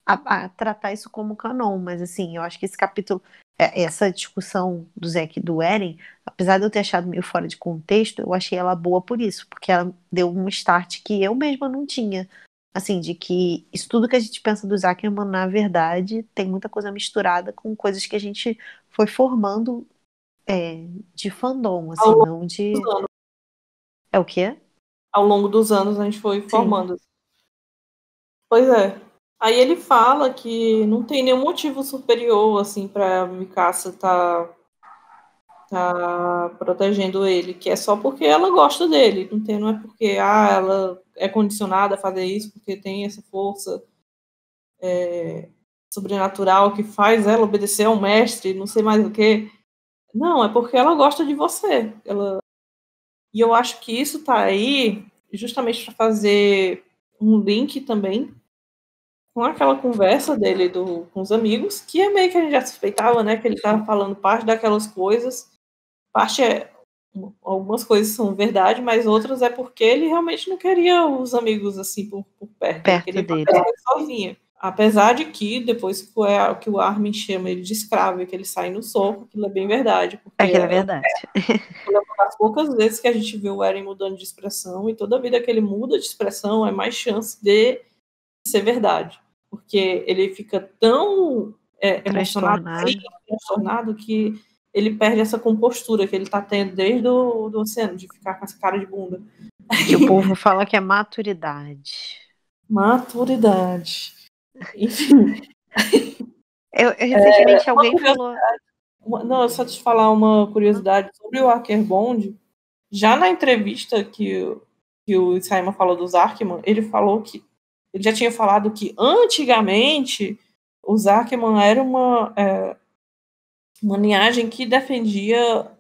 a tratar isso como canon, mas assim, eu acho que esse capítulo, essa discussão do Zack e do Eren, apesar de eu ter achado meio fora de contexto, eu achei ela boa por isso, porque ela deu um start que eu mesma não tinha, assim, de que isso tudo que a gente pensa do Zuckerman, na verdade, tem muita coisa misturada com coisas que a gente foi formando de fandom, Ao assim, longo não dos de... anos, É o quê? ao longo dos anos a gente foi Sim. formando. Pois é. Aí ele fala que não tem nenhum motivo superior, assim, pra Mikasa tá protegendo ele, que é só porque ela gosta dele, não é porque ela é condicionada a fazer isso, porque tem essa força sobrenatural que faz ela obedecer ao mestre, não sei mais o que. Não, é porque ela gosta de você. E eu acho que isso tá aí justamente para fazer um link também com aquela conversa dele com os amigos, que é meio que a gente já suspeitava, né, que ele estava falando parte daquelas coisas, parte algumas coisas são verdade, mas outras é porque ele realmente não queria os amigos assim por perto, ele Perto queria dele. fazer coisas sozinho. Apesar de que depois que o Armin chama ele de escravo e que ele sai no soco, aquilo é bem verdade, porque Aquilo é verdade. é uma das poucas vezes que a gente vê o Eren mudando de expressão, e toda vida que ele muda de expressão é mais chance de ser verdade, porque ele fica tão emocionado, transtornado, que ele perde essa compostura que ele tá tendo desde o do oceano, de ficar com essa cara de bunda. Que o povo fala que é maturidade. Maturidade. Enfim. Recentemente alguém falou. Não, só te falar uma curiosidade sobre o Åkerbond. Já na entrevista que o Isayama falou dos Arkman, ele falou que ele já tinha falado que antigamente os Arkman era uma linhagem que defendia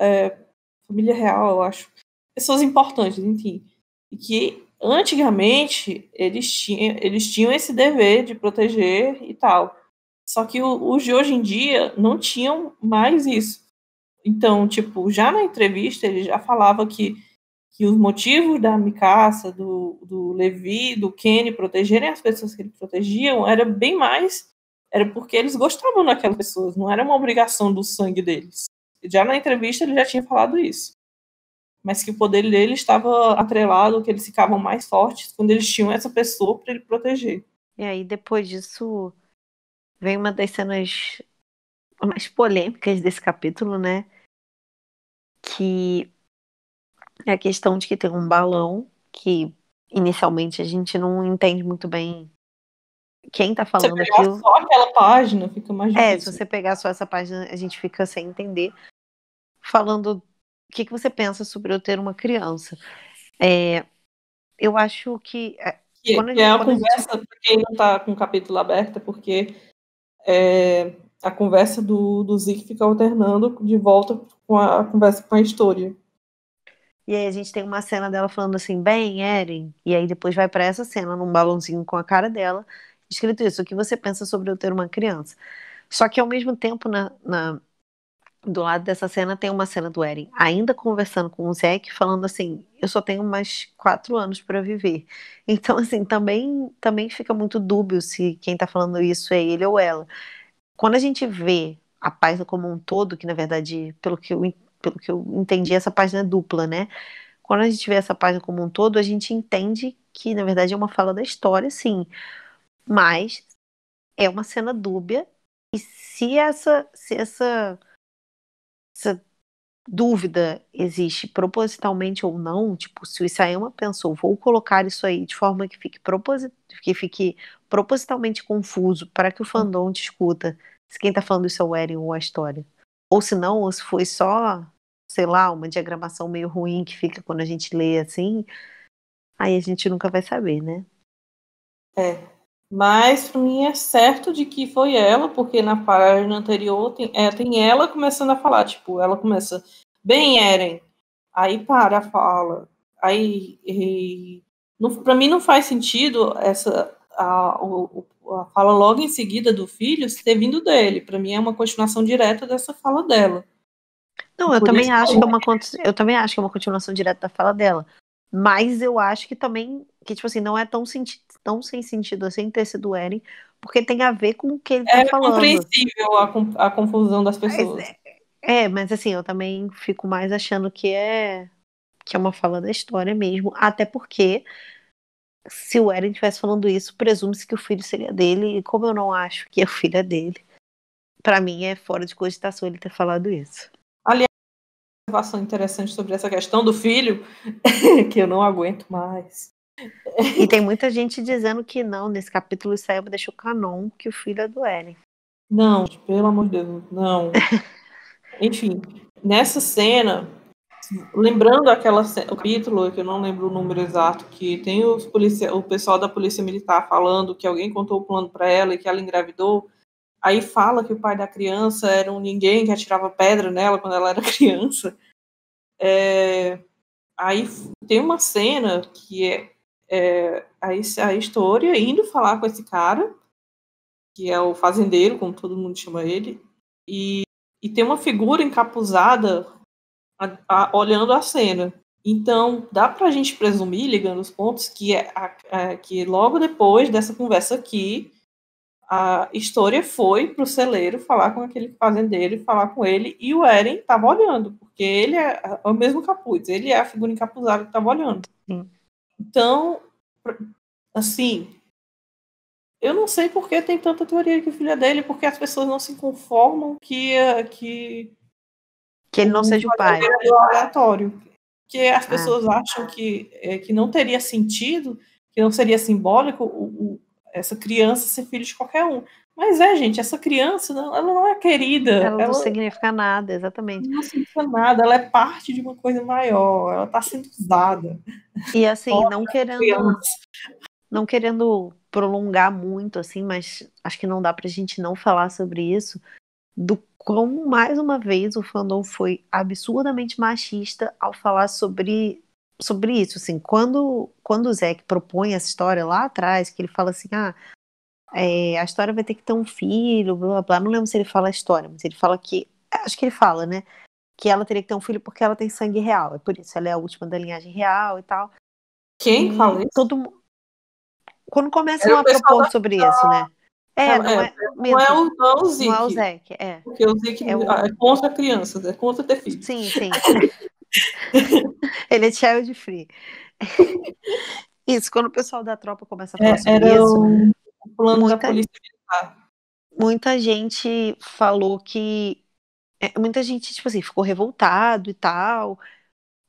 família real, eu acho, pessoas importantes, enfim, e que antigamente eles tinham esse dever de proteger e tal. Só que os de hoje em dia não tinham mais isso. Então, tipo, já na entrevista ele já falava que os motivos da Mikasa, do Levi, do Kenny protegerem as pessoas que eles protegiam era bem mais, era porque eles gostavam daquelas pessoas, não era uma obrigação do sangue deles. Já na entrevista ele já tinha falado isso. Mas que o poder dele estava atrelado, que eles ficavam mais fortes quando eles tinham essa pessoa para ele proteger. E aí, depois disso, vem uma das cenas mais polêmicas desse capítulo, né? Que é a questão de que tem um balão que inicialmente a gente não entende muito bem quem tá falando Se você pegar aquilo. só aquela página, fica mais difícil. Se você pegar só essa página, a gente fica sem entender. Falando o que você pensa sobre eu ter uma criança. Eu acho que Que é a conversa, para quem não está com o capítulo aberto, porque a conversa do Zeke fica alternando de volta com a conversa com a história. E aí a gente tem uma cena dela falando assim, bem, Eren, e aí depois vai pra essa cena, num balãozinho com a cara dela, escrito isso, o que você pensa sobre eu ter uma criança? Só que ao mesmo tempo, do lado dessa cena, tem uma cena do Eren, ainda conversando com o Zeke, falando assim, eu só tenho mais 4 anos pra viver. Então, assim, também fica muito dúbio se quem tá falando isso é ele ou ela. Quando a gente vê a página como um todo, que na verdade, pelo que eu entendi, essa página é dupla, né? Quando a gente vê essa página como um todo, a gente entende que, na verdade, é uma fala da história, sim. Mas é uma cena dúbia. E se essa dúvida existe propositalmente ou não, tipo, se o Isayama pensou, vou colocar isso aí de forma que fique propositalmente confuso para que o fandom discuta se quem tá falando isso é o Eren ou a história. Ou se não, ou se foi só, sei lá, uma diagramação meio ruim que fica quando a gente lê assim, aí a gente nunca vai saber, né? Mas para mim é certo de que foi ela, porque na página anterior tem ela começando a falar, tipo, ela começa, bem, Eren, aí para a fala, aí para mim não faz sentido a fala logo em seguida do filho ter vindo dele, para mim é uma continuação direta dessa fala dela. Não, eu Por também isso acho que é uma continuação direta da fala dela. Mas eu acho que também, que tipo assim, não é tão sem sentido assim ter sido o Eren, porque tem a ver com o que ele tá falando. compreensível a confusão das pessoas. Mas assim, eu também fico mais achando que é uma fala da história mesmo, até porque se o Eren estivesse falando isso, presume-se que o filho seria dele, e como eu não acho que o filho é dele, pra mim é fora de cogitação ele ter falado isso. Aliás, uma observação interessante sobre essa questão do filho, que eu não aguento mais. E tem muita gente dizendo que não, nesse capítulo o Isayama deixou canon que o filho é do Eren. Não, pelo amor de Deus, não. Enfim, nessa cena, lembrando o capítulo, que eu não lembro o número exato, que tem o pessoal da polícia militar falando que alguém contou o plano para ela e que ela engravidou, aí fala que o pai da criança era um ninguém que atirava pedra nela quando ela era criança. Aí tem uma cena que a história indo falar com esse cara, que é o fazendeiro, como todo mundo chama ele, e tem uma figura encapuzada olhando a cena. Então, dá pra gente presumir, ligando os pontos, que logo depois dessa conversa aqui, a história foi pro celeiro falar com aquele fazendeiro e falar com ele, e o Eren tava olhando, porque ele é o mesmo capuz, ele é a figura encapuzada que tava olhando. Sim. Então, assim, eu não sei por que tem tanta teoria que o filho é dele, porque as pessoas não se conformam que ele não seja o pai. É aleatório. Que as pessoas acham que não teria sentido, que não seria simbólico essa criança ser filho de qualquer um. Mas gente, essa criança, ela não é querida. Ela não Ela significa nada, exatamente. não significa nada. Ela é parte de uma coisa maior. Ela está sendo usada. E assim, Fora criança. não querendo prolongar muito, assim, mas acho que não dá pra gente não falar sobre isso, do como, mais uma vez, o fandom foi absurdamente machista ao falar sobre isso, assim, quando o Zack propõe essa história lá atrás, que ele fala assim, a história vai ter que ter um filho, blá blá blá, não lembro se ele fala a história, mas ele fala que, acho que ele fala, né, que ela teria que ter um filho porque ela tem sangue real, é por isso, ela é a última da linhagem real e tal, Quem fala e isso? quando começam Era a o pessoal propor sobre isso, né, não é, não é minto, o não é o Zeke. Zack, Porque o Zeke é o, é contra crianças, é contra ter filho. sim, ele é child free. Isso, quando o pessoal da tropa começa a falar sobre Era isso, o plano da muita, polícia militar. muita gente falou que. Muita gente, tipo assim, ficou revoltado e tal.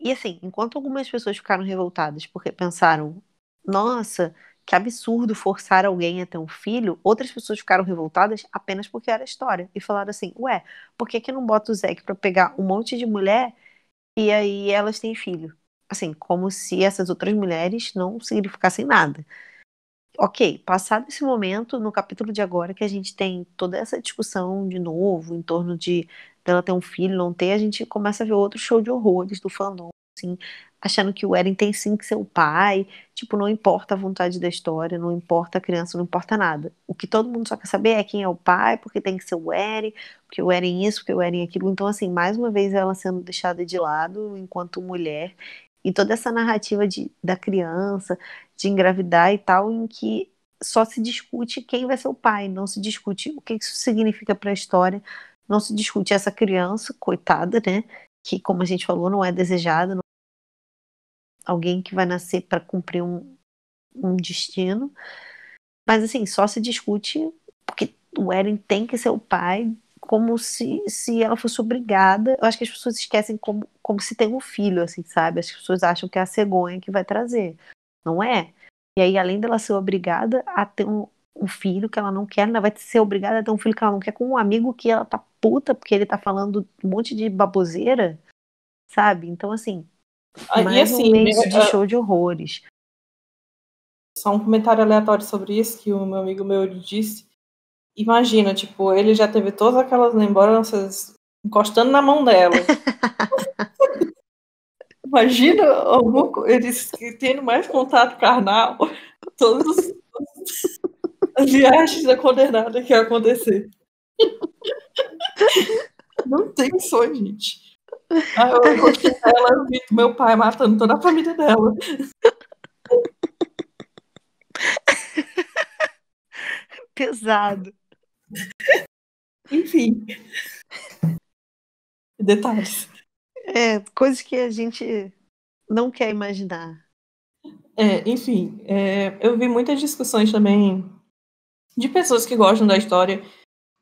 E assim, enquanto algumas pessoas ficaram revoltadas porque pensaram, nossa, que absurdo forçar alguém a ter um filho, outras pessoas ficaram revoltadas apenas porque era história. E falaram assim, ué, por que que não bota o Zack pra pegar um monte de mulher e aí elas têm filho? Assim, como se essas outras mulheres não significassem nada. Ok, passado esse momento, no capítulo de agora, que a gente tem toda essa discussão de novo em torno de dela ter um filho, não ter, a gente começa a ver outro show de horrores do fandom, assim, achando que o Eren tem sim que ser o pai, tipo, não importa a vontade da história, não importa a criança, não importa nada. O que todo mundo só quer saber é quem é o pai, porque tem que ser o Eren, porque o Eren isso, porque o Eren aquilo. Então, assim, mais uma vez ela sendo deixada de lado enquanto mulher, e toda essa narrativa da criança de engravidar e tal, em que só se discute quem vai ser o pai, não se discute o que isso significa para a história, não se discute essa criança, coitada, né? Que, como a gente falou, não é desejada, não é alguém que vai nascer para cumprir um destino, mas assim, só se discute porque o Eren tem que ser o pai, como se ela fosse obrigada. Eu acho que as pessoas esquecem como se tem um filho, assim, sabe? As pessoas acham que é a cegonha que vai trazer. Não é? E aí, além dela ser obrigada a ter um filho que ela não quer, ela vai ser obrigada a ter um filho que ela não quer com um amigo que ela tá puta porque ele tá falando um monte de baboseira, sabe? Então, assim, E mais um assim, mês de show de horrores. só um comentário aleatório sobre isso que o meu amigo meu disse. Imagina, tipo, ele já teve todas aquelas lembranças encostando na mão dela. Imagina eles tendo mais contato carnal, todas as viagens da condenada que ia acontecer. Não tem sonho, gente. Eu encostei nela, eu vi meu pai matando toda a família dela. Pesado. Enfim, detalhes. Coisas que a gente não quer imaginar. Enfim, eu vi muitas discussões também de pessoas que gostam da história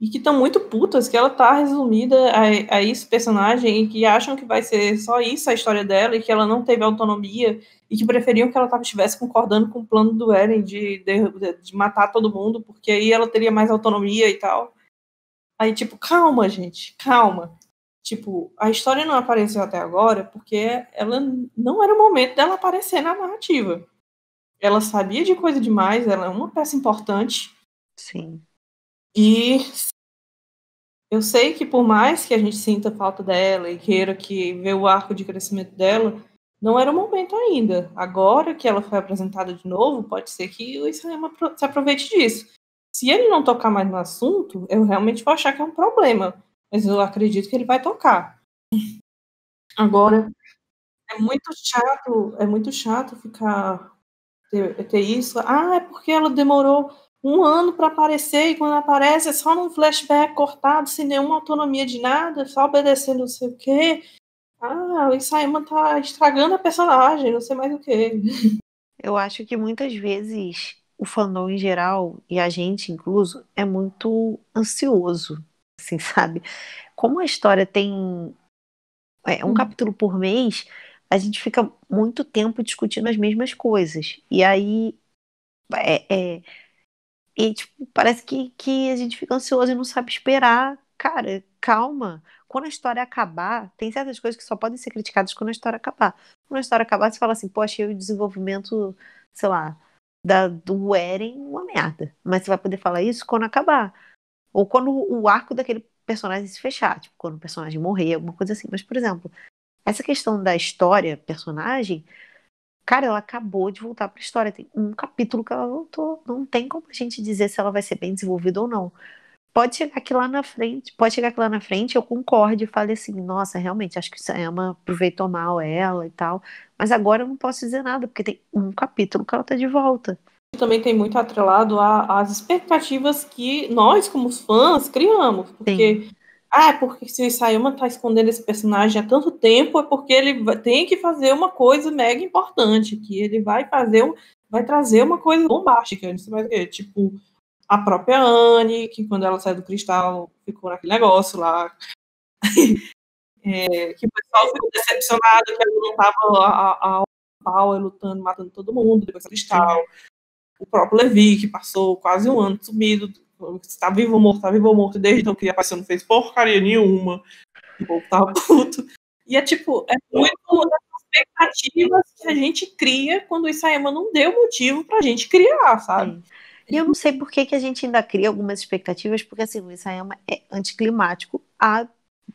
e que estão muito putas que ela tá resumida a esse personagem e que acham que vai ser só isso a história dela e que ela não teve autonomia e que preferiam que ela estivesse concordando com o plano do Eren de matar todo mundo, porque aí ela teria mais autonomia e tal. Aí, tipo, calma, gente, calma. Tipo, a história não apareceu até agora porque ela não era o momento dela aparecer na narrativa. Ela sabia de coisa demais, ela é uma peça importante. Sim. E eu sei que por mais que a gente sinta falta dela e queira que ver o arco de crescimento dela, não era o momento ainda. Agora que ela foi apresentada de novo, pode ser que o Isayama se aproveite disso. Se ele não tocar mais no assunto, eu realmente vou achar que é um problema. Mas eu acredito que ele vai tocar. Agora, é muito chato ficar ter isso. É porque ela demorou um ano para aparecer e quando aparece é só num flashback cortado, sem nenhuma autonomia de nada, só obedecendo não sei o quê. O Isayama tá estragando a personagem, não sei mais o quê. Eu acho que muitas vezes o fandom em geral, e a gente incluso, é muito ansioso, assim, sabe? Como a história tem um capítulo por mês, a gente fica muito tempo discutindo as mesmas coisas. E aí é, é, E, tipo, parece que a gente fica ansioso e não sabe esperar. Cara, calma. Quando a história acabar, tem certas coisas que só podem ser criticadas quando a história acabar. Quando a história acabar, você fala assim, pô, achei o desenvolvimento, sei lá, do Eren uma merda. Mas você vai poder falar isso quando acabar. Ou quando o arco daquele personagem se fechar. Tipo, quando o personagem morrer, alguma coisa assim. Mas, por exemplo, essa questão da história, personagem, cara, ela acabou de voltar pra história. Tem um capítulo que ela voltou. Não tem como a gente dizer se ela vai ser bem desenvolvida ou não. Pode chegar que lá na frente eu concorde e fale assim, nossa, realmente, acho que o Sayama aproveitou mal ela e tal. Mas agora eu não posso dizer nada, porque tem um capítulo que ela tá de volta. Também tem muito atrelado às expectativas que nós, como os fãs, criamos. Sim, Porque se o Isayama tá escondendo esse personagem há tanto tempo, é porque ele tem que fazer uma coisa mega importante, que ele vai trazer uma coisa bombástica. Não sei mais o quê. Tipo, a própria Anne, que quando ela saiu do cristal, ficou naquele negócio lá, que o pessoal ficou decepcionado, que ela não tava a Power lutando, matando todo mundo, depois do cristal. sim. O próprio Levi, que passou quase um ano sumido, está vivo ou morto, desde então que apareceu, não fez porcaria nenhuma, o povo tava puto. E é tipo, é muito das expectativas que a gente cria quando o Isayama não deu motivo pra gente criar, sabe? Sim. E eu não sei por que que a gente ainda cria algumas expectativas, porque assim, o Isayama é anticlimático há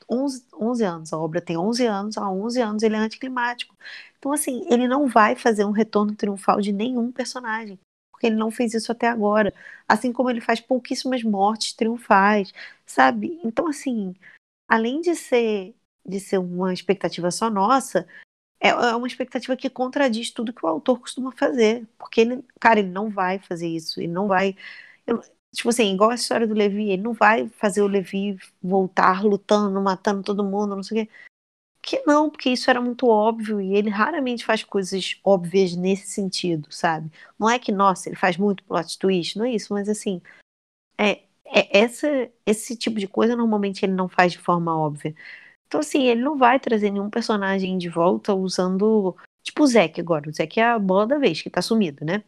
11 anos. A obra tem 11 anos, há 11 anos ele é anticlimático. Então, assim, ele não vai fazer um retorno triunfal de nenhum personagem, porque ele não fez isso até agora. Assim como ele faz pouquíssimas mortes triunfais, sabe? Então, assim, além de ser uma expectativa só nossa, é uma expectativa que contradiz tudo que o autor costuma fazer. Porque ele, cara, ele não vai fazer isso. Ele não vai. Tipo assim, igual a história do Levi, ele não vai fazer o Levi voltar lutando, matando todo mundo, não sei o quê. Que não, porque isso era muito óbvio e ele raramente faz coisas óbvias nesse sentido, sabe? Não é que, nossa, ele faz muito plot twist, não é isso, mas assim, esse tipo de coisa normalmente ele não faz de forma óbvia. Então, assim, ele não vai trazer nenhum personagem de volta usando. Tipo o Zack agora. O Zack é a bola da vez, que tá sumido, né?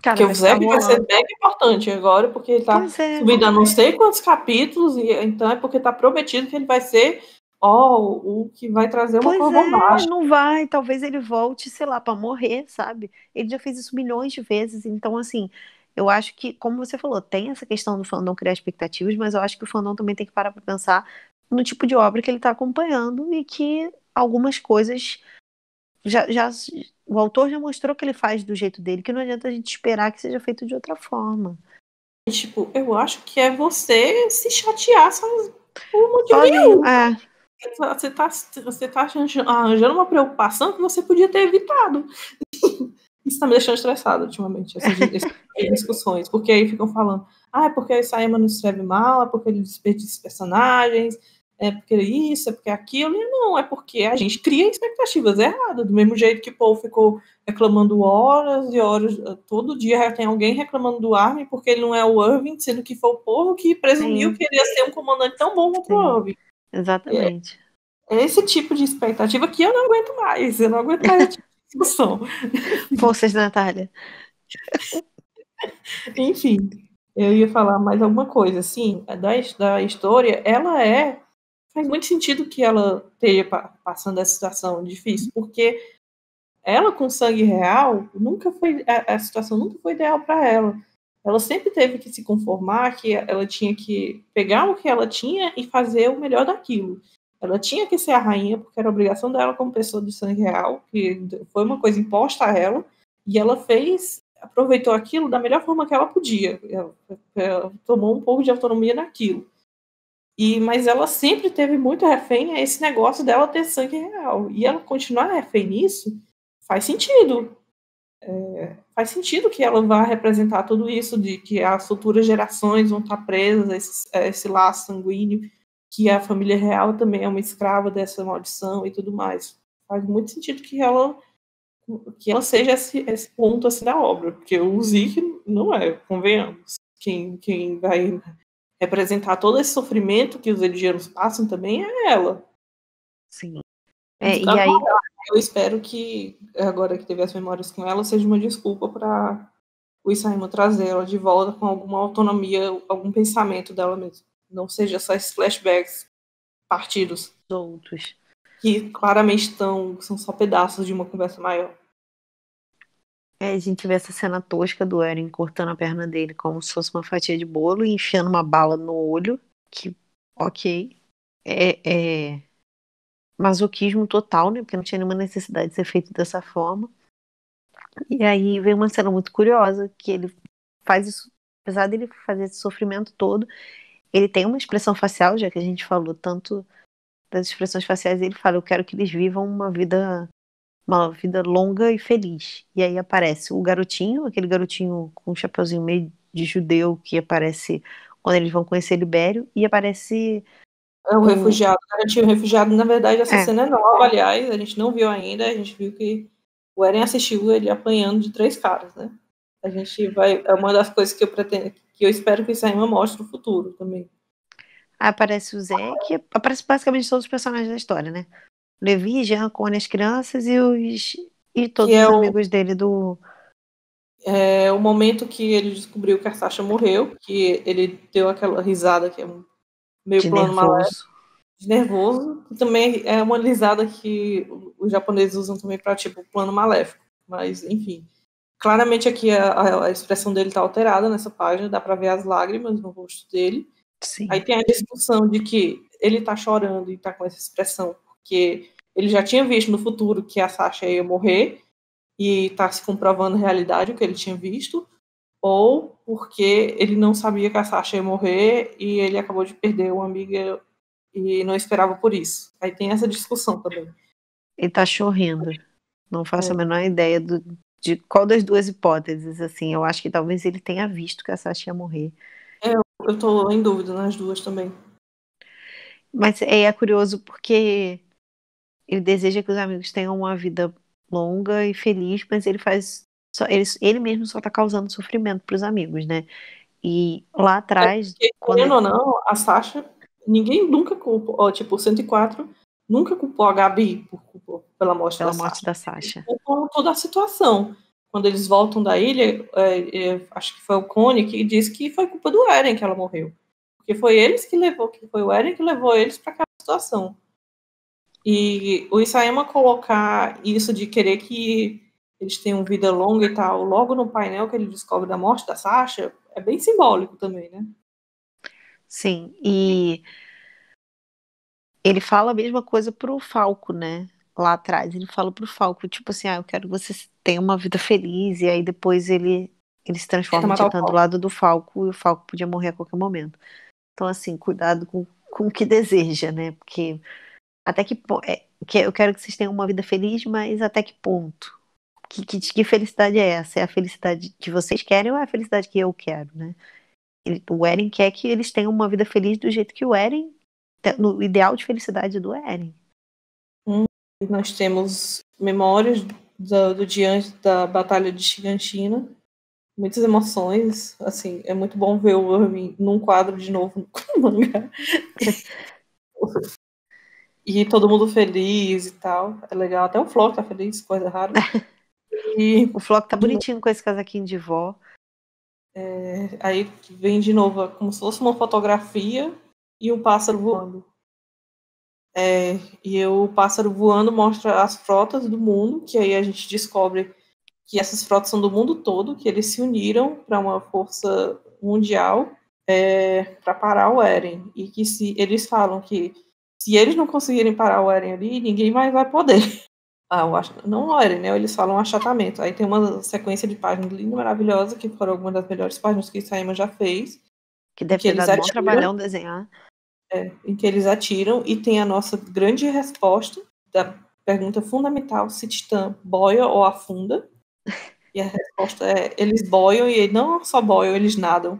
Cara, Porque o vai ficar Zeb vai ser rolando. mega importante agora, porque ele tá Pois é. subindo a não sei quantos capítulos, e então é porque tá prometido que ele vai ser o que vai trazer uma Pois cor é, bombástica. não vai. Talvez ele volte, sei lá, pra morrer, sabe? Ele já fez isso milhões de vezes. Então, assim, eu acho que, como você falou, tem essa questão do fandom criar expectativas, mas eu acho que o fandom também tem que parar pra pensar no tipo de obra que ele tá acompanhando e que algumas coisas já o autor já mostrou que ele faz do jeito dele, que não adianta a gente esperar que seja feito de outra forma. Tipo, eu acho que é você se chatear por motivo Sozinho, nenhum. Você tá arranjando uma preocupação que você podia ter evitado. Isso tá me deixando estressado ultimamente, essas discussões, porque aí ficam falando, é porque o Isayama não escreve mal, é porque ele desperdiça personagens, é porque isso, é porque aquilo, e não, é porque a gente cria expectativas erradas, do mesmo jeito que o povo ficou reclamando horas e horas, todo dia já tem alguém reclamando do Armin porque ele não é o Irving, sendo que foi o povo que presumiu sim, que ele ia ser um comandante tão bom quanto o sim, Irving. exatamente. É esse tipo de expectativa que eu não aguento mais, eu não aguento mais esse tipo de discussão. Forças, Natália. Enfim, eu ia falar mais alguma coisa, assim, da história, faz muito sentido que ela esteja passando essa situação difícil, porque ela com sangue real, a situação nunca foi ideal para ela. Ela sempre teve que se conformar que ela tinha que pegar o que ela tinha e fazer o melhor daquilo. Ela tinha que ser a rainha, porque era obrigação dela como pessoa de sangue real, que foi uma coisa imposta a ela, e ela aproveitou aquilo da melhor forma que ela podia. Ela tomou um pouco de autonomia naquilo. Mas ela sempre teve muito refém a esse negócio dela ter sangue real. E ela continuar refém nisso faz sentido. Faz sentido que ela vá representar tudo isso, de que as futuras gerações vão estar presas a esse laço sanguíneo, que a família real também é uma escrava dessa maldição e tudo mais. Faz muito sentido que ela seja esse ponto assim da obra, porque o Zeke não é, convenhamos. Quem vai representar todo esse sofrimento que os eligianos passam também é ela. Sim. E Agora, aí, eu espero que, agora que teve as memórias com ela, seja uma desculpa para o Isayama trazer ela de volta com alguma autonomia, algum pensamento dela mesma. Não seja só esses flashbacks partidos, Outros. que claramente são só pedaços de uma conversa maior. A gente vê essa cena tosca do Eren cortando a perna dele como se fosse uma fatia de bolo e enfiando uma bala no olho, que, ok, é masoquismo total, né, porque não tinha nenhuma necessidade de ser feito dessa forma. E aí vem uma cena muito curiosa, que ele faz isso, apesar dele fazer esse sofrimento todo, ele tem uma expressão facial, já que a gente falou tanto das expressões faciais, ele fala, eu quero que eles vivam uma vida longa e feliz. E aí aparece o garotinho, aquele garotinho com um chapeuzinho meio de judeu que aparece quando eles vão conhecer Libério, e aparece É o refugiado, garantiu o refugiado. Na verdade, essa É. cena é nova, aliás, a gente não viu ainda, a gente viu que o Eren assistiu ele apanhando de 3 caras, né? A gente vai. É uma das coisas que eu pretendo, que eu espero que o Isayama mostre no futuro também. aparece o Zé, que aparece basicamente todos os personagens da história, né? Levi, Jean, Cone, as crianças e Que todos os amigos dele do. é o momento que ele descobriu que a Sasha morreu, que ele deu aquela risada que é meio De plano maléfico, nervoso. de nervoso, que também é uma risada que os japoneses usam também para tipo plano maléfico. Mas, enfim. Claramente aqui a expressão dele está alterada nessa página, dá para ver as lágrimas no rosto dele. Aí Sim. tem a discussão de que ele está chorando e está com essa expressão porque ele já tinha visto no futuro que a Sasha ia morrer e está se comprovando a realidade o que ele tinha visto, ou porque ele não sabia que a Sasha ia morrer e ele acabou de perder uma amiga e não esperava por isso. Aí tem essa discussão também. Ele tá chorrendo. Não faço a É, menor ideia de qual das duas hipóteses, assim. Eu acho que talvez ele tenha visto que a Sasha ia morrer. eu estou em dúvida nas duas também. Mas é curioso porque ele deseja que os amigos tenham uma vida longa e feliz, mas ele faz. Ele mesmo só tá causando sofrimento pros amigos, né? E lá atrás, Porque, quando querendo ou não, a Sasha, ninguém nunca culpou, ó, tipo, o 104 nunca culpou a Gabi pela morte pela da morte Sasha. da Eles Sasha. culpam toda a situação. Quando eles voltam da ilha, acho que foi o Cone que disse que foi culpa do Eren que ela morreu. Porque foi eles que levou, que foi o Eren que levou eles para aquela situação. E o Isayama colocar isso de querer que eles tenham vida longa e tal, logo no painel que ele descobre da morte da Sasha, é bem simbólico também, né? Sim, e ele fala a mesma coisa pro Falco, né? Lá atrás, ele fala pro Falco, tipo assim, eu quero que você tenha uma vida feliz, e aí depois ele se transforma Tenta em matar o Titã do Falco. lado do Falco, e o Falco podia morrer a qualquer momento. Então, assim, cuidado com o que deseja, né? Porque até que eu quero que vocês tenham uma vida feliz, mas até que ponto? Que felicidade é essa? É a felicidade que vocês querem ou é a felicidade que eu quero, né? O Eren quer que eles tenham uma vida feliz do jeito que o Eren, no ideal de felicidade do Eren. Nós temos memórias do dia antes da Batalha de Shiganshina. Muitas emoções. Assim, é muito bom ver o Irving num quadro de novo com o mangá. E todo mundo feliz e tal. É legal. Até o Flock tá feliz, coisa rara. E O Flock tá bonitinho com esse casaquinho de vó. aí vem de novo como se fosse uma fotografia e o pássaro voando. E o pássaro voando mostra as frotas do mundo, que aí a gente descobre que essas frotas são do mundo todo, que eles se uniram para uma força mundial para parar o Eren. E que se eles falam que se eles não conseguirem parar o Eren ali, ninguém mais vai poder. Não o Eren, né? Eles falam achatamento. Aí tem uma sequência de páginas linda, maravilhosa, que foram algumas das melhores páginas que o Saima já fez, Que em deve que ter eles dado um bom atiram, trabalhão desenhar. e tem a nossa grande resposta da pergunta fundamental, se Titã boia ou afunda. E a resposta é, eles boiam e não só boiam, eles nadam.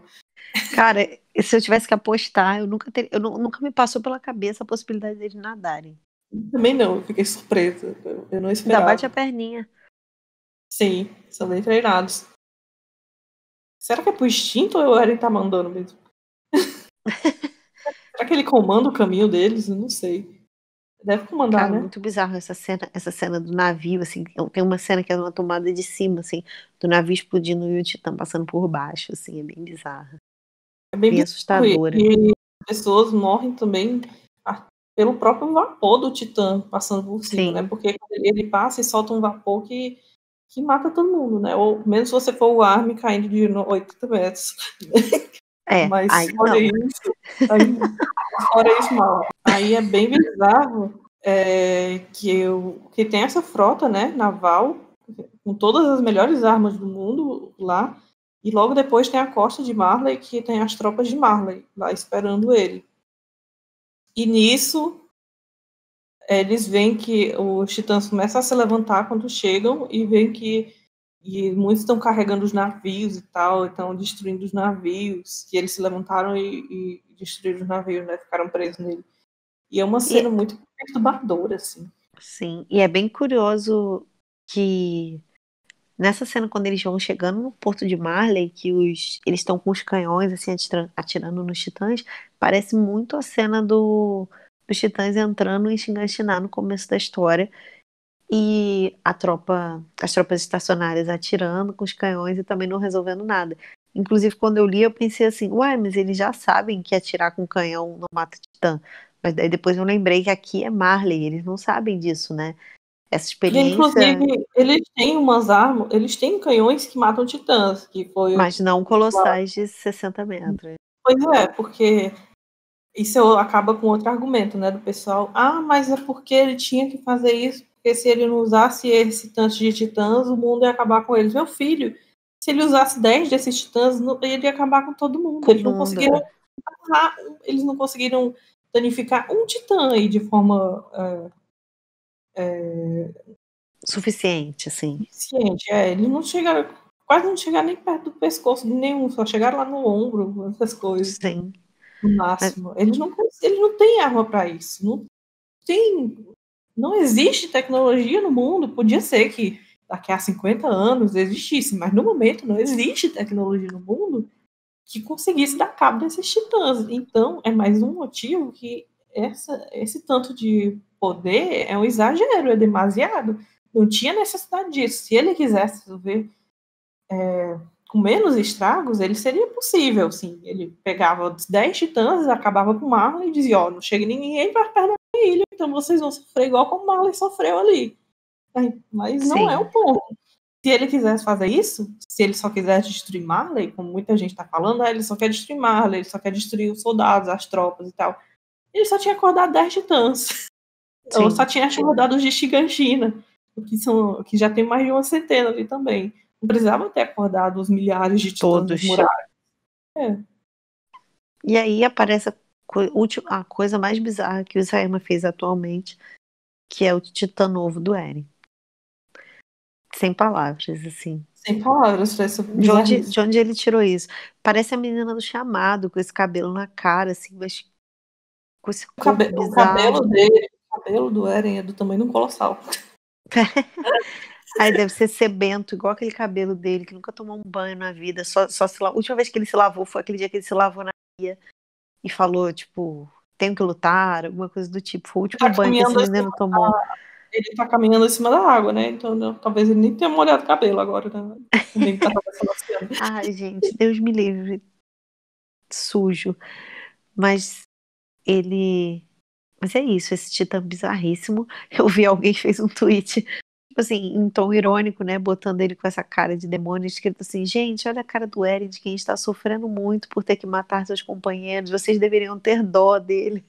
Cara, se eu tivesse que apostar, nunca me passou pela cabeça a possibilidade deles nadarem. Também não, eu fiquei surpresa. Eu não Ainda bate a esperava. perninha. Sim, são bem treinados. Será que é por instinto ou o Eren tá mandando mesmo? Será que ele comanda o caminho deles? Eu não sei. Deve comandar, Cara, né? muito bizarro essa cena do navio, assim. Tem uma cena que é uma tomada de cima, assim, do navio explodindo e o Titã passando por baixo, assim, é bem bizarro. É bem Bem bizarro. assustadora. E as pessoas morrem também pelo próprio vapor do Titã passando por cima, né? Sim. Porque ele passa e solta um vapor que mata todo mundo, né? Ou menos se você for o Armin caindo de 80 metros. Mas Aí não. fora isso, mal. Aí é bem bizarro que tem essa frota, né, naval, com todas as melhores armas do mundo lá, e logo depois tem a costa de Marley, que tem as tropas de Marley lá esperando ele. E nisso, eles veem que os titãs começam a se levantar quando chegam e veem que muitos estão carregando os navios e tal, estão destruindo os navios, que eles se levantaram e destruíram os navios, né, ficaram presos nele. E é uma cena muito perturbadora, assim. Sim, e é bem curioso que nessa cena, quando eles vão chegando no Porto de Marley, que eles estão com os canhões assim atirando nos titãs, parece muito a cena dos titãs entrando em Shiganshina no começo da história e as tropas estacionárias atirando com os canhões e também não resolvendo nada. Inclusive, quando eu li, eu pensei assim, uai, mas eles já sabem que atirar com canhão não mata titã. Mas daí depois eu lembrei que aqui é Marley, eles não sabem disso, né? Essa E, experiência, inclusive, eles têm umas armas, eles têm canhões que matam titãs, que foi mas não colossais de 60 metros. Pois é, porque isso acaba com outro argumento, né, do pessoal. Ah, mas é porque ele tinha que fazer isso, porque se ele não usasse esse tanto de titãs, o mundo ia acabar com eles. Meu filho, se ele usasse 10 desses titãs, ele ia acabar com todo mundo. Eles não conseguiram danificar um titã aí de forma Suficiente, assim. eficiente. Eles não chegaram, quase não chegaram nem perto do pescoço de nenhum, só chegaram lá no ombro, essas coisas, Sim. no máximo. Eles não têm arma para isso. Não existe tecnologia no mundo. Podia ser que daqui a 50 anos existisse, mas no momento não existe tecnologia no mundo que conseguisse dar cabo desses titãs. Então, é mais um motivo que esse tanto de poder é um exagero, é demasiado. Não tinha necessidade disso. Se ele quisesse resolver com menos estragos, ele seria possível, sim. Ele pegava os 10 titãs, acabava com Marley e dizia, ó, não chega ninguém para perto da ilha, então vocês vão sofrer igual como Marley sofreu ali. Mas não é o Sim. ponto. Se ele quisesse fazer isso, se ele só quisesse destruir Marley, como muita gente está falando, ele só quer destruir Marley, ele só quer destruir os soldados, as tropas e tal. Ele só tinha acordado 10 titãs. Ou só tinha acordado os de Shiganshina, que já tem mais de uma centena ali também. Não precisava ter acordado os milhares de titãs das Todos. muralhas. E aí aparece a coisa mais bizarra que o Isayama fez atualmente, que é o Titã Novo do Eren. Sem palavras, assim. Sem palavras pra essa De bizarrice. onde ele tirou isso? Parece a menina do Chamado, com esse cabelo na cara, assim, mas com esse corpo O cabelo bizarro. dele, o cabelo do Eren é do tamanho de um colossal. Aí deve ser sebento, igual aquele cabelo dele, que nunca tomou um banho na vida. A última vez que ele se lavou foi aquele dia que ele se lavou na pia e falou, tipo, tenho que lutar, alguma coisa do tipo. Foi o último banho que esse menino tomou. Ele tá caminhando em cima da água, né? Então talvez ele nem tenha molhado o cabelo agora, né? Nem tá atravessando o oceano. Ai, gente, Deus me livre. Sujo. Mas ele. Mas é isso, esse Titã bizarríssimo. Eu vi alguém fez um tweet, tipo assim, em tom irônico, né? Botando ele com essa cara de demônio, escrito assim: gente, olha a cara do Eren, de quem está sofrendo muito por ter que matar seus companheiros. Vocês deveriam ter dó dele.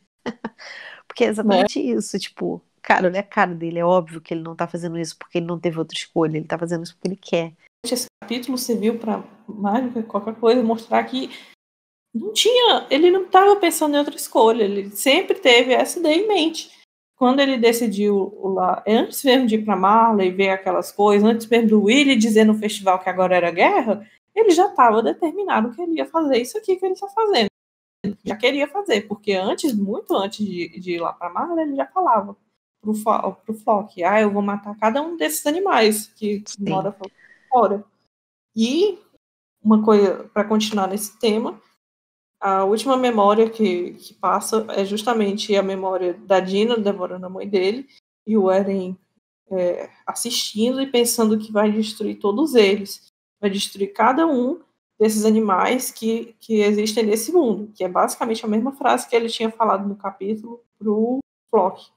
Porque é Né? exatamente isso, tipo, cara, olha a cara dele. É óbvio que ele não tá fazendo isso porque ele não teve outra escolha, ele tá fazendo isso porque ele quer. Esse capítulo serviu para mais do que qualquer coisa mostrar que ele não estava pensando em outra escolha, ele sempre teve essa ideia em mente. Quando ele decidiu lá, antes mesmo de ir para Marley ver aquelas coisas, antes mesmo do Willy dizer no festival que agora era guerra, ele já estava determinado que ele ia fazer isso aqui que ele está fazendo. Ele já queria fazer, porque muito antes de ir lá para Marley, ele já falava pro Flock, eu vou matar cada um desses animais que mora fora. E uma coisa, para continuar nesse tema, A última memória que passa é justamente a memória da Dina devorando a mãe dele e o Eren assistindo e pensando que vai destruir todos eles. Vai destruir cada um desses animais que existem nesse mundo, que é basicamente a mesma frase que ele tinha falado no capítulo pro Flock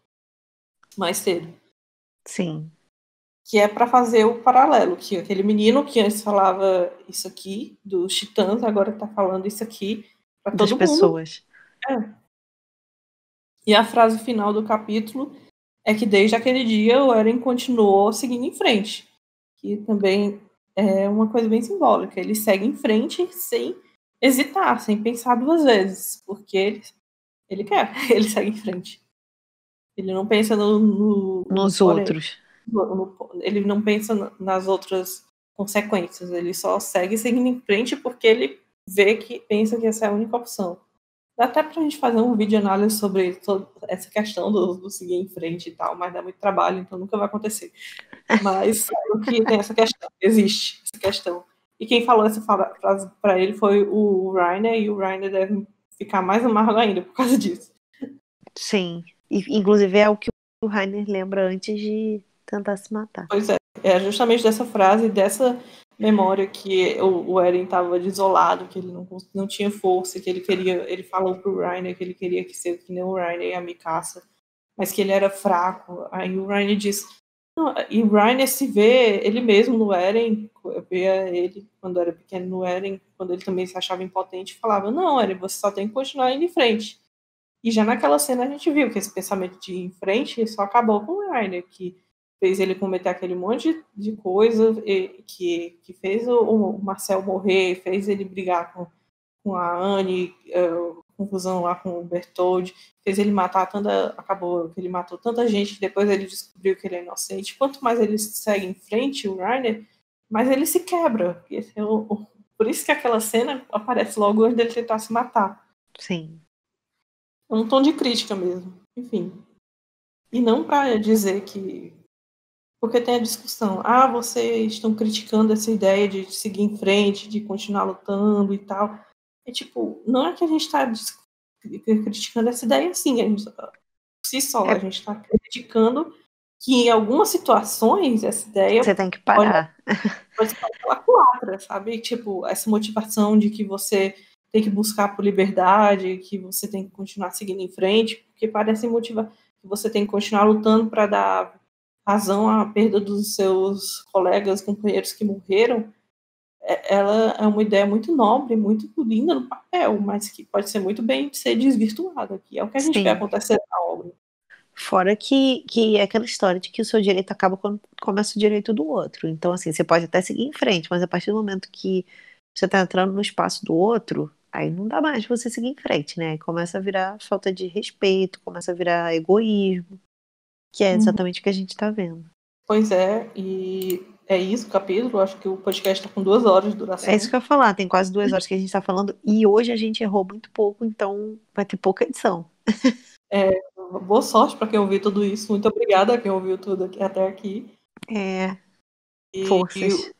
mais cedo. Sim. Que é para fazer o paralelo, que aquele menino que antes falava isso aqui, dos titãs, agora está falando isso aqui para Das todo mundo. pessoas. E a frase final do capítulo é que desde aquele dia o Eren continuou seguindo em frente, que também é uma coisa bem simbólica. Ele segue em frente sem hesitar, sem pensar duas vezes, porque ele quer, ele segue em frente. Ele não pensa no Nos porém. outros. Ele não pensa nas outras consequências. Ele só segue seguindo em frente porque ele pensa que essa é a única opção. Dá até pra gente fazer um vídeo análise sobre toda essa questão do seguir em frente e tal, mas dá muito trabalho, então nunca vai acontecer. Mas o que tem essa questão, existe essa questão. E quem falou essa frase para ele foi o Reiner, e o Reiner deve ficar mais amargo ainda por causa disso. Sim. E, inclusive é o que o Rainer lembra antes de tentar se matar. Pois é justamente dessa frase, dessa memória que o Eren estava desolado, que ele não tinha força, que ele falou pro Reiner que ele queria que ser que nem o Reiner e a Mikasa, mas que ele era fraco. Aí o Reiner disse, e o Reiner se vê ele mesmo no Eren, vê ele quando era pequeno no Eren, quando ele também se achava impotente, falava, não, Eren, você só tem que continuar indo em frente. E já naquela cena a gente viu que esse pensamento de ir em frente só acabou com o Reiner, que fez ele cometer aquele monte de coisa, que fez o Marcel morrer, fez ele brigar com a Anne, confusão lá com o Bertholdt, fez ele matar acabou que ele matou tanta gente, que depois ele descobriu que ele é inocente. Quanto mais ele segue em frente, o Reiner, mais ele se quebra. Por isso que aquela cena aparece logo antes dele tentar se matar. Sim. É um tom de crítica mesmo. Enfim. E não para dizer que... Porque tem a discussão. Vocês estão criticando essa ideia de seguir em frente, de continuar lutando e tal. É tipo, não é que a gente está criticando essa ideia assim. Por si só, a gente está criticando que em algumas situações essa ideia Você tem que parar. pode ser pela culatra, sabe? Tipo, essa motivação de que você tem que buscar por liberdade, que você tem que continuar seguindo em frente, porque parece motivar que você tem que continuar lutando para dar razão à perda dos seus colegas, companheiros que morreram. Ela é uma ideia muito nobre, muito linda no papel, mas que pode ser muito bem ser desvirtuada, que é o que a gente vê Sim. acontecer na obra. Fora que é aquela história de que o seu direito acaba quando começa o direito do outro. Então, assim, você pode até seguir em frente, mas a partir do momento que você tá entrando no espaço do outro, aí não dá mais você seguir em frente, né? Aí começa a virar falta de respeito, começa a virar egoísmo, que é exatamente o que a gente tá vendo. Pois é, e é isso o capítulo. Acho que o podcast está com 2 horas de duração. É isso que eu ia falar, tem quase 2 horas que a gente tá falando, e hoje a gente errou muito pouco, então vai ter pouca edição. Boa sorte para quem ouviu tudo isso. Muito obrigada a quem ouviu tudo até aqui. É, E, forças.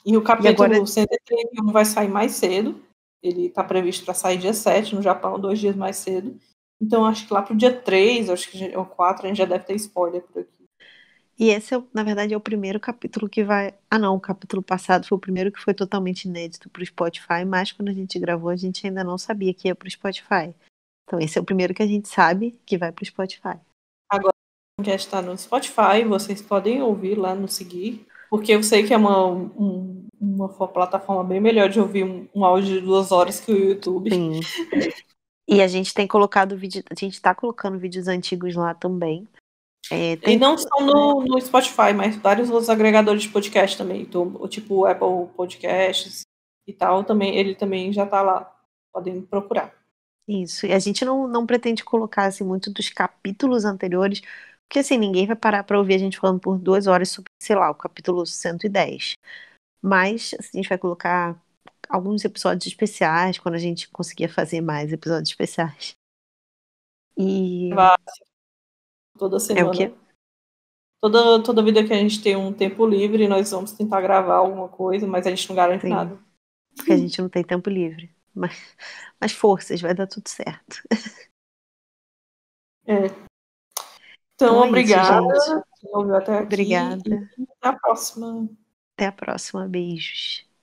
e o E capítulo agora, 131 vai sair mais cedo. Ele está previsto para sair dia 7 no Japão, 2 dias mais cedo. Então, acho que lá pro dia 3, acho que ou 4, a gente já deve ter spoiler por aqui. e esse, na verdade, é o primeiro capítulo que vai. Ah, não, o capítulo passado foi o primeiro que foi totalmente inédito pro Spotify, mas quando a gente gravou, a gente ainda não sabia que ia pro Spotify. Então, esse é o primeiro que a gente sabe que vai pro Spotify. Agora, já está no Spotify, vocês podem ouvir lá no seguir, porque eu sei que é uma plataforma bem melhor de ouvir um áudio de 2 horas que o YouTube. Sim. E a gente tem colocado vídeo, a gente tá colocando vídeos antigos lá também. E não só no Spotify, mas vários outros agregadores de podcast também. Então, tipo o Apple Podcasts e tal, também, ele também já tá lá. Podem procurar. Isso, e a gente não pretende colocar assim, muito dos capítulos anteriores, porque assim, ninguém vai parar pra ouvir a gente falando por 2 horas sobre, sei lá, o capítulo 110. Mas assim, a gente vai colocar alguns episódios especiais, quando a gente conseguir fazer mais episódios especiais. E Toda é o semana. quê? Toda vida que a gente tem um tempo livre, nós vamos tentar gravar alguma coisa, mas a gente não garante Sim, nada. porque a gente não tem tempo livre. Mas forças, vai dar tudo certo. É. Então, Então é isso, obrigada gente. quem ouviu até aqui e Obrigada. até a próxima. Até a próxima. Beijos.